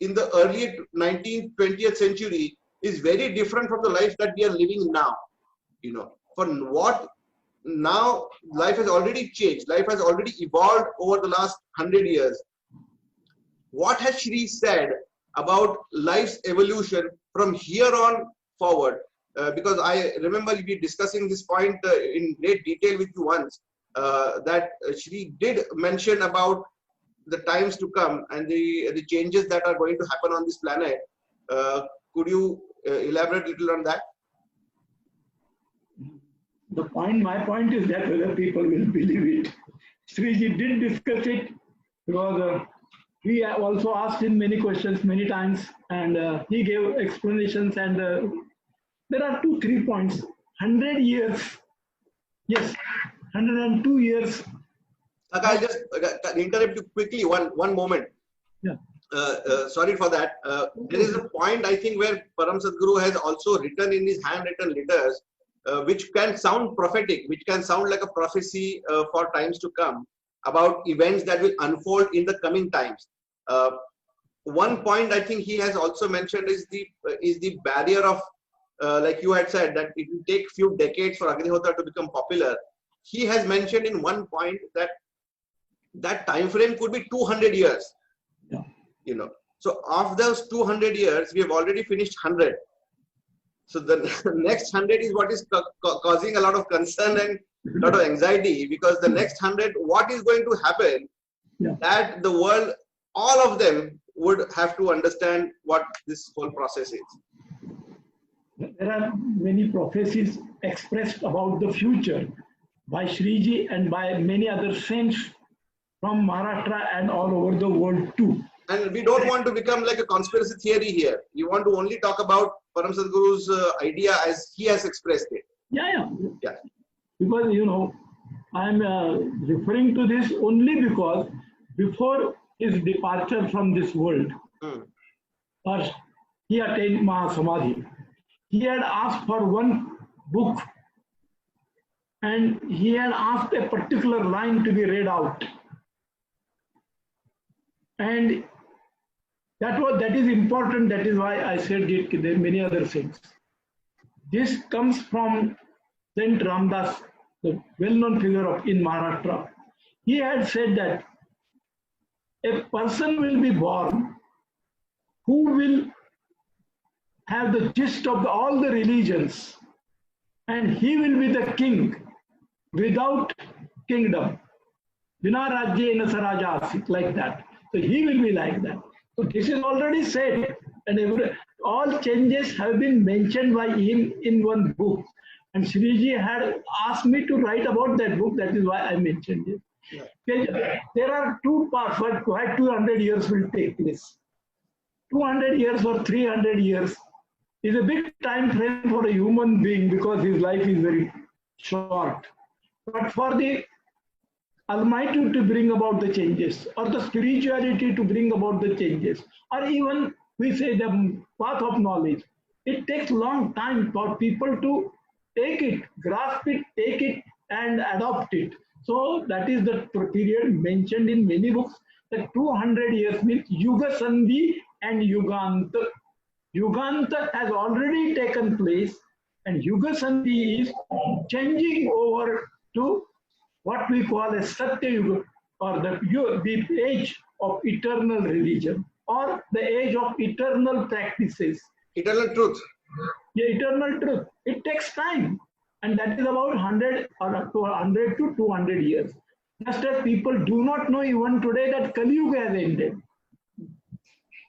in the early 19th, 20th century is very different from the life that we are living now. You know, for what now life has already changed. Life has already evolved over the last 100 years. What has Shree said about life's evolution from here on forward? Because I remember we discussing this point in great detail with you once, that Shree did mention about the times to come and the changes that are going to happen on this planet. Could you elaborate a little on that? My point is that whether people will believe it. Sriji did discuss it because we also asked him many questions many times, and he gave explanations. And there are 2-3 points. 100 years, yes, 102 years. I'll just interrupt you quickly. One moment. Yeah. Sorry for that. There is a point, I think, where Param Sadguru has also written in his handwritten letters, which can sound prophetic, which can sound like a prophecy for times to come, about events that will unfold in the coming times. One point I think he has also mentioned is the barrier of, like you had said, that it will take few decades for Agnihotra to become popular. He has mentioned in one point that that time frame could be 200 years. Yeah. You know, so of those 200 years, we have already finished 100. So the next 100 is what is causing a lot of concern and a lot of anxiety, because the next 100, what is going to happen? Yeah. That the world, all of them would have to understand what this whole process is. There are many prophecies expressed about the future by Shriji and by many other saints from Maharashtra and all over the world too. And we don't want to become like a conspiracy theory here. We want to only talk about Param Sadguru's idea as he has expressed it. Yeah. Yeah. Because, you know, I'm referring to this only because before his departure from this world, first he attained Mahasamadhi. He had asked for one book and he had asked a particular line to be read out. And that is important. That is why I said it. There are many other things. This comes from Saint Ramdas, the well-known figure in Maharashtra. He had said that a person will be born who will have the gist of all the religions, and he will be the king without kingdom. Vina rajyena saraja asit, like that. So he will be like that. So this is already said, and all changes have been mentioned by him in one book. And Shriji had asked me to write about that book. That is why I mentioned it. Yeah. There are 2 parts, but why 200 years will take place. 200 years or 300 years is a big time frame for a human being because his life is very short. But for the Almighty to bring about the changes, or the spirituality to bring about the changes, or even we say the path of knowledge, it takes long time for people to take it, grasp it, take it and adopt it. So that is the period mentioned in many books, that 200 years means Yuga Sandhi and Yuganta. Yuganta has already taken place and Yuga Sandhi is changing over to what we call a Satya Yuga, or the age of eternal religion, or the age of eternal practices. Eternal truth. Yeah, eternal truth. It takes time. And that is about 100 to 200 years. Just as people do not know even today that Kali Yuga has ended.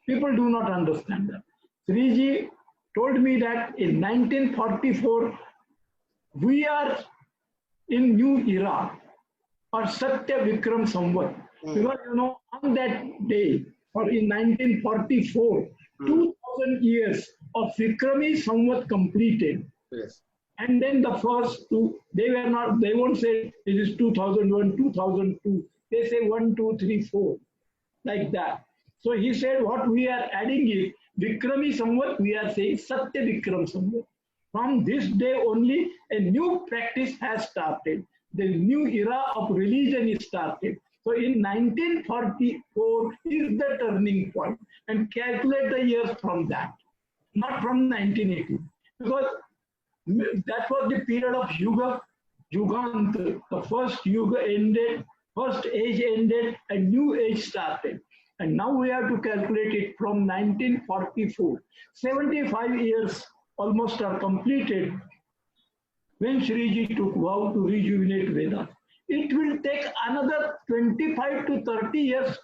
People do not understand that. Sriji told me that in 1944, we are in new era, or Satya Vikram Samvat. Because, you know, on that day, or in 1944, 2000 years of Vikrami Samvat completed. Yes. And then the first two, they won't say it is 2001, 2002. They say 1, 2, 3, 4, like that. So he said what we are adding is Vikrami Samvat, we are saying Satya Vikram Samvat. From this day only, a new practice has started. The new era of religion is started. So in 1944 is the turning point, and calculate the years from that, not from 1980. Because that was the period of Yuga, Yugant. The first Yuga ended, first age ended, a new age started. And now we have to calculate it from 1944. 75 years almost are completed when Shree took vow to rejuvenate Vedas. It will take another 25 to 30 years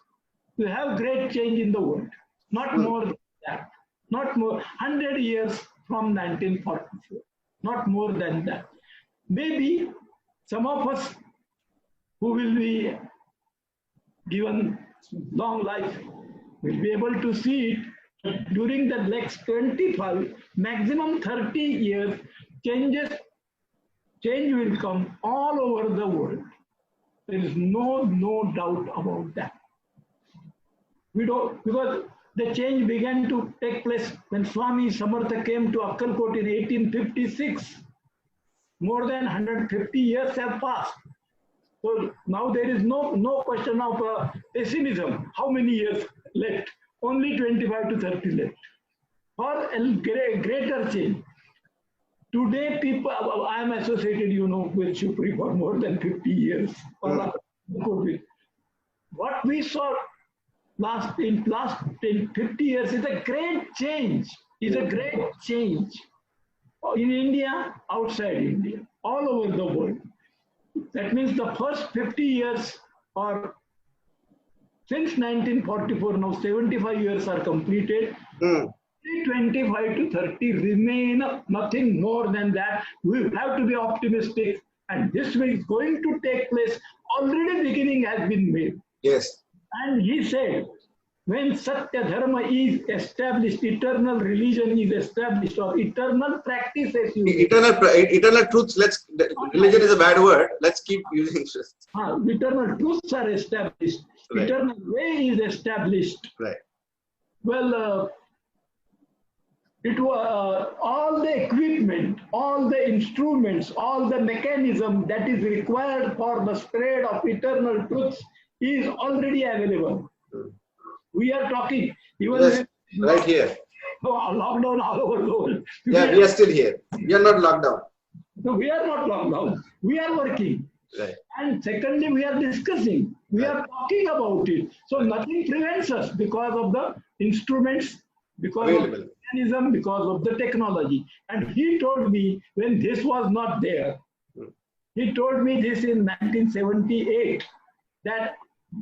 to have great change in the world. Not more than that. Not more. 100 years from 1944. Not more than that. Maybe some of us who will be given long life will be able to see it during the next 25, maximum 30 years, change will come all over the world. There is no doubt about that. We don't, because the change began to take place when Swami Samartha came to Akkalkot in 1856. More than 150 years have passed. So now there is no question of pessimism. How many years left? Only 25 to 30 left. For a greater change. Today, people, I am associated, with Shupri for more than 50 years. What we saw last 10, 50 years is a great change. In India, outside India, all over the world. That means the first 50 years or since 1944, now 75 years are completed. 25 to 30 remain, nothing more than that. We have to be optimistic, and this is going to take place. Already beginning has been made. Yes. And he said, when Satya Dharma is established, eternal religion is established, or eternal practices. Eternal truths. Religion is a bad word. Let's keep using this. Eternal truths are established. Right. Eternal way is established. Right. Well, it was all the equipment, all the instruments, all the mechanism that is required for the spread of eternal truths is already available. We are talking even right here. Lockdown all over the world. Yeah, we are still here. We are not locked down. No, we are not locked down. We are working. Right. And secondly, we are discussing. We are talking about it. So nothing prevents us because of the instruments, because available. Of the mechanism, because of the technology. And he told me when this was not there, he told me this in 1978, that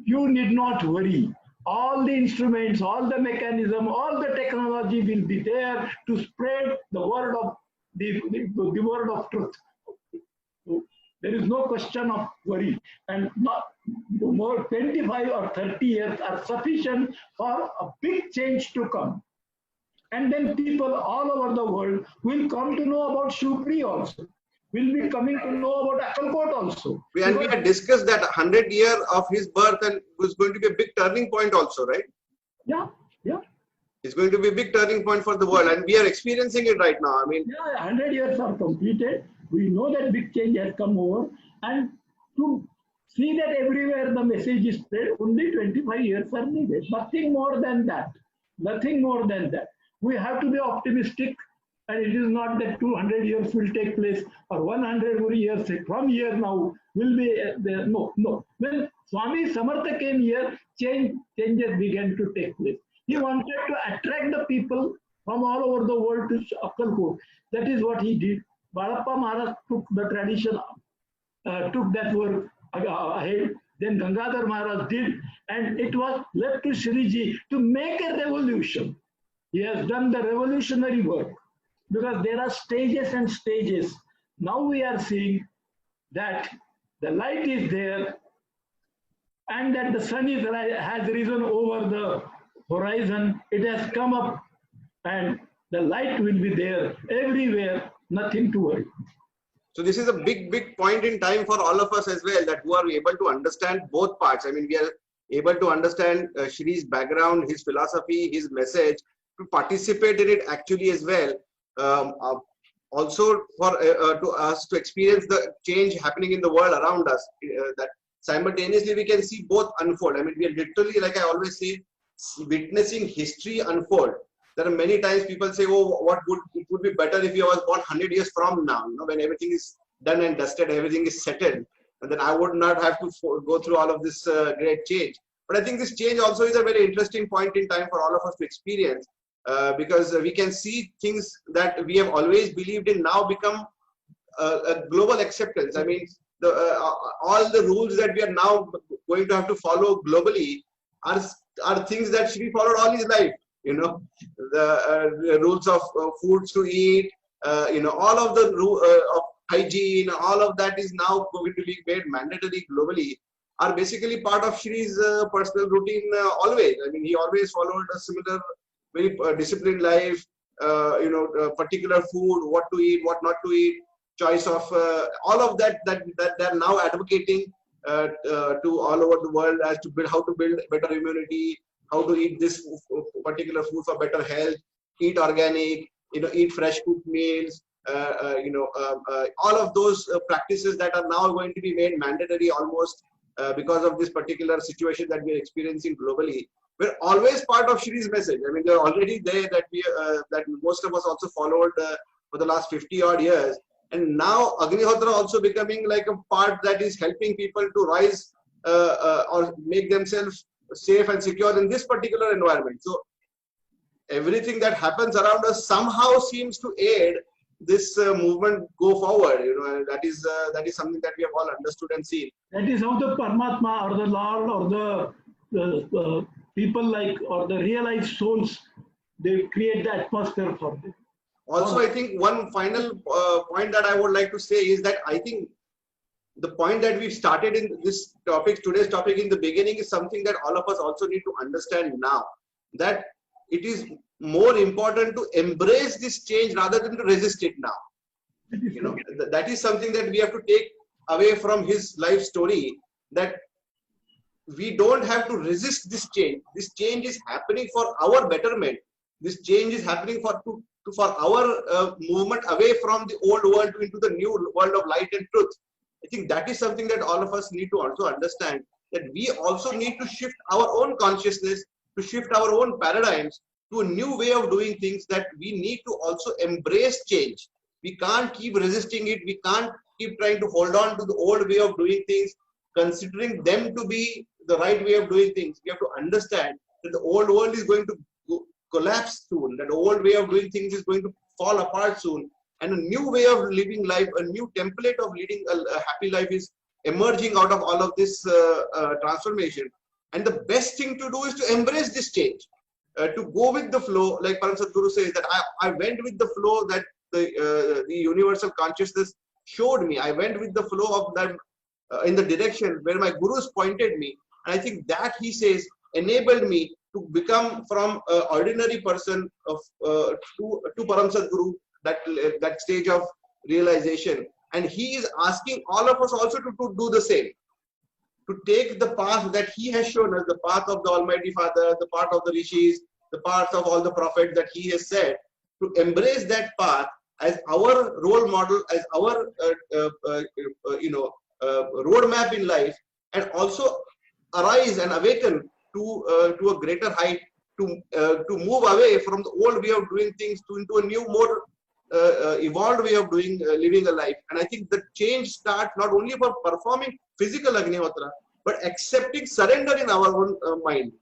you need not worry. All the instruments, all the mechanism, all the technology will be there to spread the word of the word of truth. So there is no question of worry, and not more 25 or 30 years are sufficient for a big change to come. And then people all over the world will come to know about Shupri also. Will be coming to know about Akkalkot also. And we had discussed that 100 years of his birth and was going to be a big turning point also, right? Yeah. It's going to be a big turning point for the world, and we are experiencing it right now. 100 years are completed. We know that big change has come over, and to see that everywhere the message is spread, only 25 years are needed. Nothing more than that. Nothing more than that. We have to be optimistic. And it is not that 200 years will take place or 100 years from here now will be there. No. When Swami Samartha came here, changes began to take place. He wanted to attract the people from all over the world to Akkalkot. That is what he did. Balappa Maharaj took the tradition, took that work ahead. Then Gangadhar Maharaj did, and it was left to Shree to make a revolution. He has done the revolutionary work. Because there are stages and stages. Now we are seeing that the light is there and that the sun has risen over the horizon. It has come up and the light will be there everywhere. Nothing to worry. So this is a big point in time for all of us as well, that who are able to understand both parts. I mean, we are able to understand Shree's background, his philosophy, his message, to participate in it actually as well. Also for to us to experience the change happening in the world around us, that simultaneously we can see both unfold. I mean, we are literally, like I always say, witnessing history unfold. There are many times people say, oh, it would be better if you was born 100 years from now, you know, when everything is done and dusted, everything is settled, and then I would not have to go through all of this great change. But I think this change also is a very interesting point in time for all of us to experience, because we can see things that we have always believed in now become a global acceptance. I mean, all the rules that we are now going to have to follow globally are things that Shree followed all his life. You know, the rules of foods to eat, you know, all of the of hygiene, all of that is now going to be made mandatory globally, are basically part of Shree's personal routine always. I mean, he always followed a similar, very disciplined life, you know, particular food, what to eat, what not to eat, choice of all of that they're now advocating to all over the world as to build, how to build better immunity, how to eat this particular food for better health, eat organic, you know, eat fresh cooked meals, you know, all of those practices that are now going to be made mandatory almost because of this particular situation that we are experiencing globally, were always part of Shree's message. I mean, they're already there, that we that most of us also followed for the last 50 odd years. And now Agnihotra also becoming like a part that is helping people to rise or make themselves safe and secure in this particular environment. So everything that happens around us somehow seems to aid this movement go forward. You know, and that is something that we have all understood and seen. That is how the Paramatma or the Lord or the people like, or the realized souls, they create the atmosphere for them. Also, I think one final point that I would like to say is that I think the point that we've started in this topic, today's topic in the beginning, is something that all of us also need to understand now, that it is more important to embrace this change rather than to resist it now. You know, that is something that we have to take away from his life story, that we don't have to resist this change. This change is happening for our betterment. This change is happening for our movement away from the old world into the new world of light and truth. I think that is something that all of us need to also understand, that we also need to shift our own consciousness, to shift our own paradigms to a new way of doing things, that we need to also embrace change. We can't keep resisting it. We can't keep trying to hold on to the old way of doing things, considering them to be the right way of doing things. We have to understand that the old world is going to collapse soon, that the old way of doing things is going to fall apart soon, and a new way of living life, a new template of leading a happy life is emerging out of all of this transformation. And the best thing to do is to embrace this change, to go with the flow. Like Param Sadguru says, that I went with the flow that the universal consciousness showed me. I went with the flow of that in the direction where my gurus pointed me. And I think that, he says, enabled me to become from an ordinary person to Param Sadguru, that stage of realization. And he is asking all of us also to do the same, to take the path that he has shown us, the path of the Almighty Father, the path of the Rishis, the path of all the prophets that he has said, to embrace that path as our role model, as our roadmap in life, and also arise and awaken to a greater height, to move away from the old way of doing things into a new, more evolved way of doing living a life. And I think the change starts not only for performing physical Agnihotra, but accepting surrender in our own mind,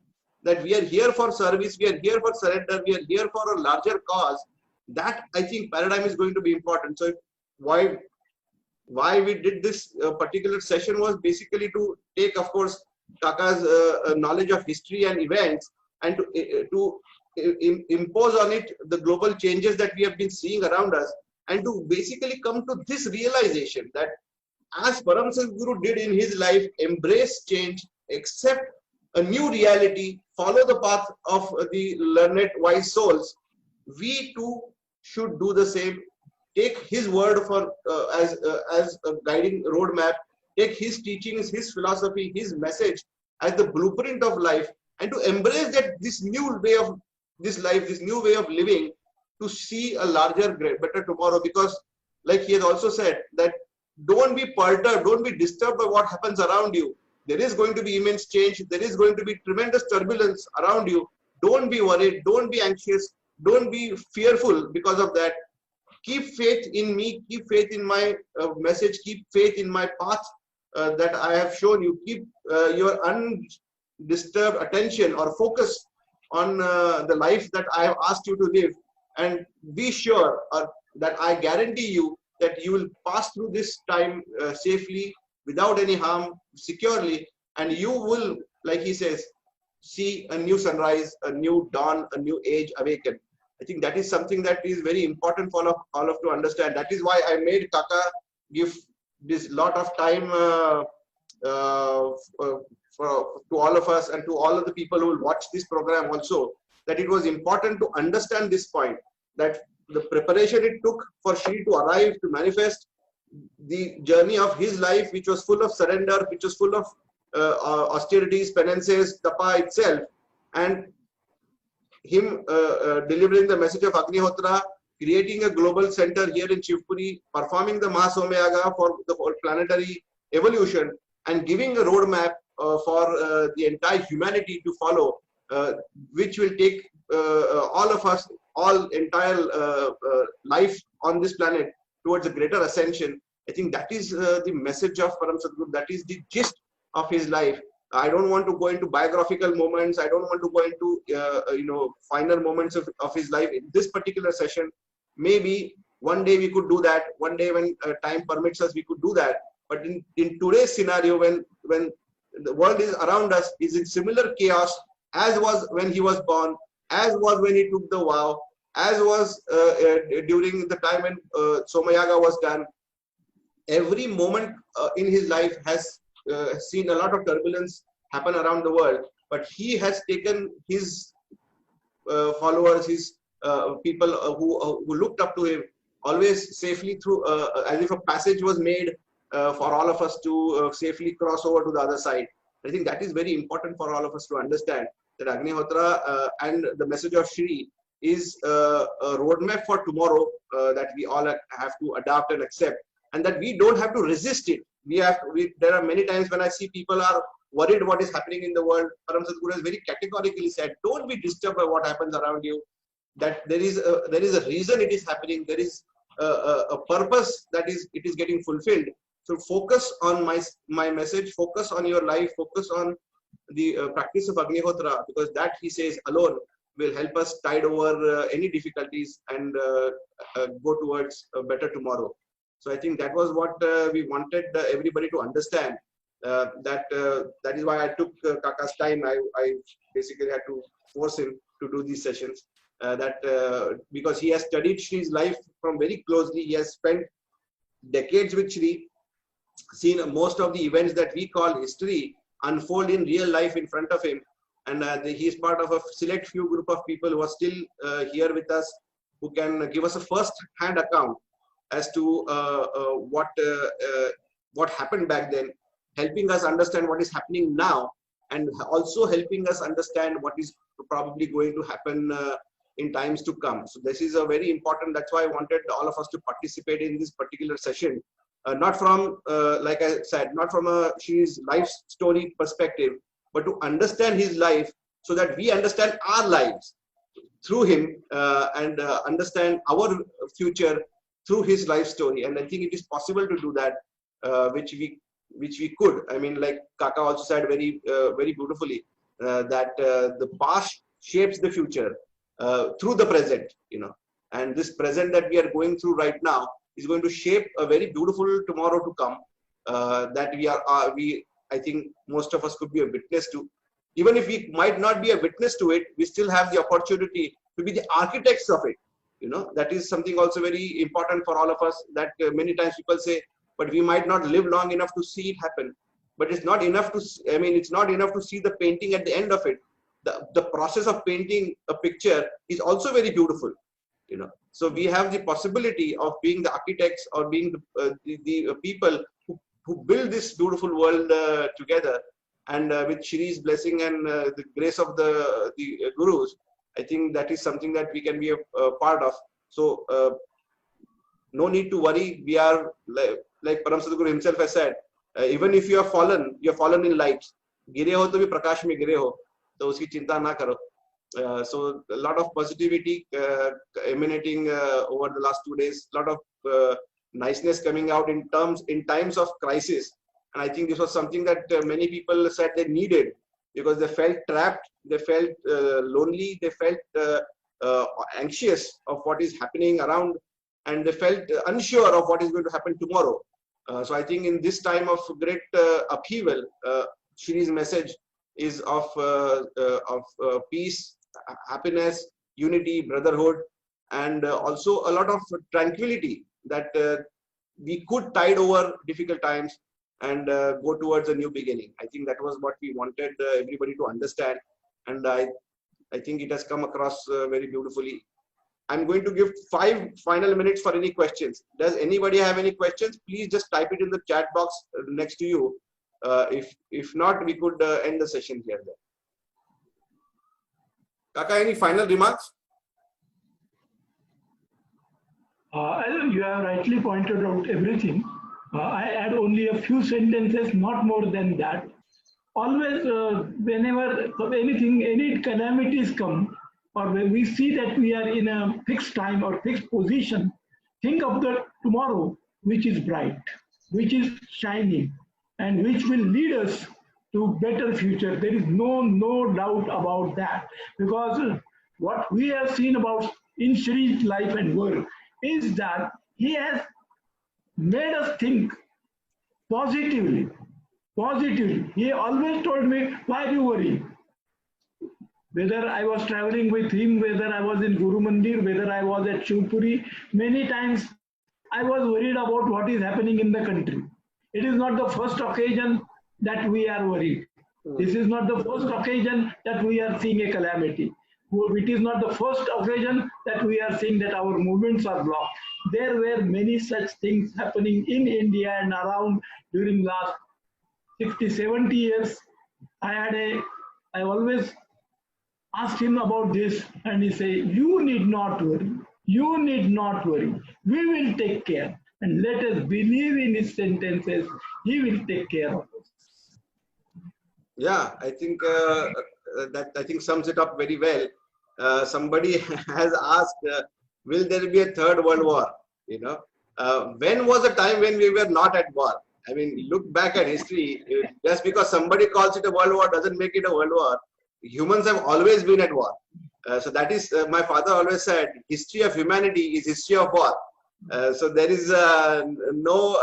that we are here for service, we are here for surrender, we are here for a larger cause. That, I think, paradigm is going to be important. So why we did this particular session was basically to take, of course, Kaka's knowledge of history and events, and to impose on it the global changes that we have been seeing around us, and to basically come to this realization that, as Param Sadguru did in his life, embrace change, accept a new reality, follow the path of the learned, wise souls, we too should do the same. take his word for as a guiding roadmap, take his teachings, his philosophy, his message as the blueprint of life, and to embrace that this new way of this life, this new way of living, to see a larger, better tomorrow. Because, like he has also said, that don't be perturbed, don't be disturbed by what happens around you. There is going to be immense change. There is going to be tremendous turbulence around you. Don't be worried. Don't be anxious. Don't be fearful because of that. Keep faith in me. Keep faith in my message. Keep faith in my path that I have shown you. Keep your undisturbed attention or focus on the life that I have asked you to live. And be sure that I guarantee you that you will pass through this time safely, without any harm, securely, and you will, like he says, see a new sunrise, a new dawn, a new age awaken. I think that is something that is very important for all of to understand. That is why I made Kaka give this lot of time to all of us and to all of the people who will watch this program also, that it was important to understand this point, that the preparation it took for Shree to arrive, to manifest, the journey of his life, which was full of surrender, which was full of austerities, penances, tapa itself, and him delivering the message of Agnihotra, creating a global center here in Shivpuri, performing the Mahasomayaga for the whole planetary evolution, and giving a roadmap for the entire humanity to follow, which will take all of us, all entire life on this planet towards a greater ascension. I think that is the message of Param Sadguru. That is the gist of his life. I don't want to go into biographical moments. I don't want to go into finer moments of his life in this particular session. Maybe one day we could do that. One day when time permits us, we could do that. But in today's scenario, when the world is around us is in similar chaos as was when he was born, as was when he took the vow, as was during the time when Somayaga was done. Every moment in his life has seen a lot of turbulence happen around the world, but he has taken his followers, his people who looked up to him, always safely through, as if a passage was made for all of us to safely cross over to the other side. I think that is very important for all of us to understand, that Agnihotra and the message of Shree is a roadmap for tomorrow that we all have to adapt and accept, and that we don't have to resist it. There are many times when I see people are worried what is happening in the world. Param Sadguru has very categorically said, don't be disturbed by what happens around you. That there is a reason it is happening. There is a purpose that it is getting fulfilled. So focus on my message. Focus on your life. Focus on the practice of Agnihotra, because that, he says, alone will help us tide over any difficulties and go towards a better tomorrow. So I think that was what we wanted everybody to understand. That is why I took Kaka's time. I basically had to force him to do these sessions. Because he has studied Shree's life from very closely. He has spent decades with Shree, seen most of the events that we call history unfold in real life in front of him. And he is part of a select few group of people who are still here with us, who can give us a first-hand account as to what happened back then, helping us understand what is happening now, and also helping us understand what is probably going to happen in times to come. So this is a very important, that's why I wanted all of us to participate in this particular session. Not from, like I said, not from Shree's life story perspective, but to understand his life so that we understand our lives through him and understand our future through his life story. And I think it is possible to do that, which we could. I mean, like Kaka also said very beautifully, that the past shapes the future through the present, and this present that we are going through right now is going to shape a very beautiful tomorrow to come, that I think most of us could be a witness to. Even if we might not be a witness to it, we still have the opportunity to be the architects of it. That is something also very important for all of us, that many times people say, but we might not live long enough to see it happen. But it's not enough to, it's not enough to see the painting at the end of it. The process of painting a picture is also very beautiful. So we have the possibility of being the architects or being the people who build this beautiful world together. And with Shree's blessing and the grace of the gurus, I think that is something that we can be a part of. So no need to worry. We are like Param Sadguru himself has said, even if you are fallen in light. Gire ho to bhi prakash mein gire ho, to uski chinta na karo. So a lot of positivity emanating over the last 2 days. A lot of niceness coming out in times of crisis. And I think this was something that many people said they needed, because they felt trapped, they felt lonely, they felt anxious of what is happening around, and they felt unsure of what is going to happen tomorrow. So I think in this time of great upheaval, Shree's message is of peace, happiness, unity, brotherhood, and also a lot of tranquility that we could tide over difficult times and go towards a new beginning. I think that was what we wanted everybody to understand, and I think it has come across very beautifully. I'm going to give 5 final minutes for any questions. Does anybody have any questions? Please just type it in the chat box next to you. If not, we could end the session here then. Kaka, any final remarks? You have rightly pointed out everything. I add only a few sentences, not more than that. Always, whenever any calamities come, or when we see that we are in a fixed time or fixed position, think of the tomorrow which is bright, which is shining, and which will lead us to better future. There is no doubt about that, because what we have seen about in Shree's life and work is that he has made us think positively. He always told me, why do you worry? Whether I was traveling with him, whether I was in Guru Mandir, whether I was at Shivpuri, many times I was worried about what is happening in the country. It is not the first occasion that we are worried. This is not the first occasion that we are seeing a calamity. It is not the first occasion that we are seeing that our movements are blocked. There were many such things happening in India and around during last 60, 70 years. I always asked him about this, and he said, you need not worry. You need not worry. We will take care. And let us believe in his sentences. He will take care of us. Yeah, I think that sums it up very well. Somebody has asked, will there be a third world war? When was the time when we were not at war? I mean, look back at history. Just because somebody calls it a world war doesn't make it a world war. Humans have always been at war. So that is, my father always said, history of humanity is history of war. So there is no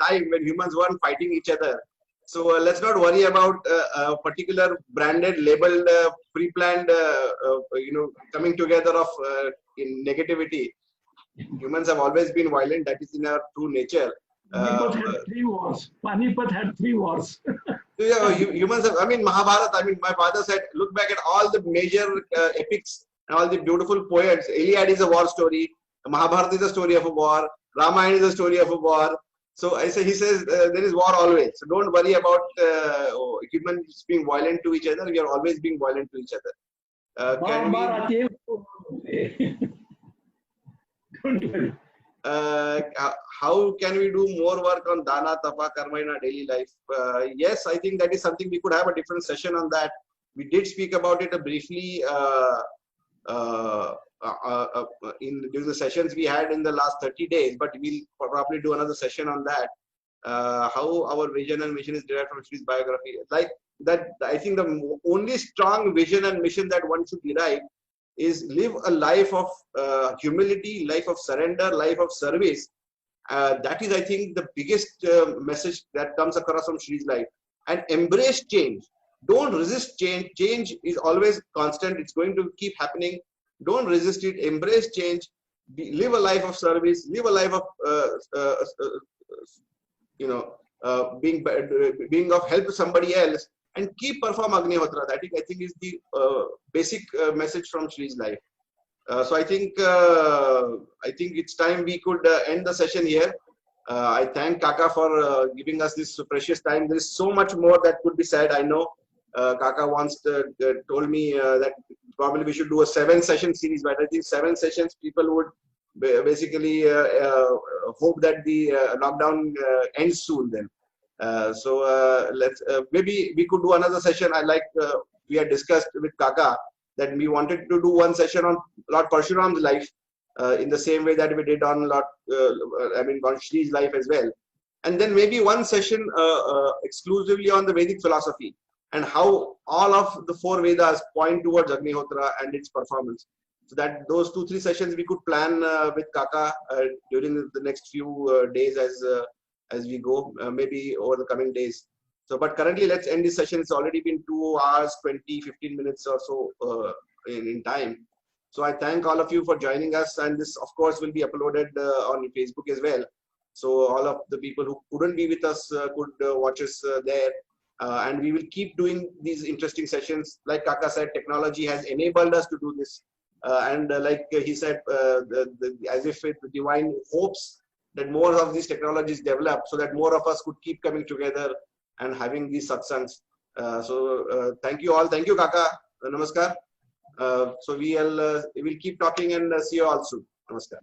time when humans weren't fighting each other. So let's not worry about a particular branded, labeled, pre-planned, coming together of in negativity. Humans have always been violent. That is in our true nature. Panipat had 3 wars. Panipat had 3 wars. Yeah, humans have, Mahabharata, my father said, look back at all the major epics and all the beautiful poets. Iliad is a war story. Mahabharata is a story of a war. Ramayana is a story of a war. So he says there is war always. So don't worry about humans being violent to each other. We are always being violent to each other. Don't worry. How can we do more work on dana, tapa, karma in our daily life? Yes, I think that is something we could have a different session on that. We did speak about it briefly during the sessions we had in the last 30 days, but we'll probably do another session on that. How our vision and mission is derived from Shree's biography. Like that, I think the only strong vision and mission that one should derive is live a life of humility, life of surrender, life of service. That is, I think, the biggest message that comes across from Shree's life. And embrace change. Don't resist change. Change is always constant. It's going to keep happening. Don't resist it. Embrace change. Live a life of service. Live a life of being of help to somebody else, and keep perform Agnihotra. That is, I think, is the basic message from Shree's life. So I think it's time we could end the session here. I thank Kaka for giving us this precious time. There is so much more that could be said. I know Kaka once told me that probably we should do a 7-session series, but I think 7 sessions people would basically hope that the lockdown ends soon then. So let's maybe we could do another session. We had discussed with Kaka that we wanted to do one session on Lord Parshuram's life in the same way that we did on on Shree's life as well. And then maybe one session exclusively on the Vedic philosophy and how all of the 4 Vedas point towards Agnihotra and its performance. So that those 2-3 sessions we could plan with Kaka during the next few days as we go, maybe over the coming days. So, but currently let's end this session. It's already been 2 hours, 15 minutes or so in time. So I thank all of you for joining us, and this of course will be uploaded on Facebook as well. So all of the people who couldn't be with us could watch us there. And we will keep doing these interesting sessions. Like Kaka said, technology has enabled us to do this. Like he said, as if the divine hopes that more of these technologies develop so that more of us could keep coming together and having these satsangs. Thank you all. Thank you, Kaka. Namaskar. So we'll keep talking and see you all soon. Namaskar.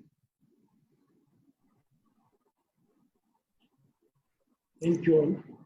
Thank you all.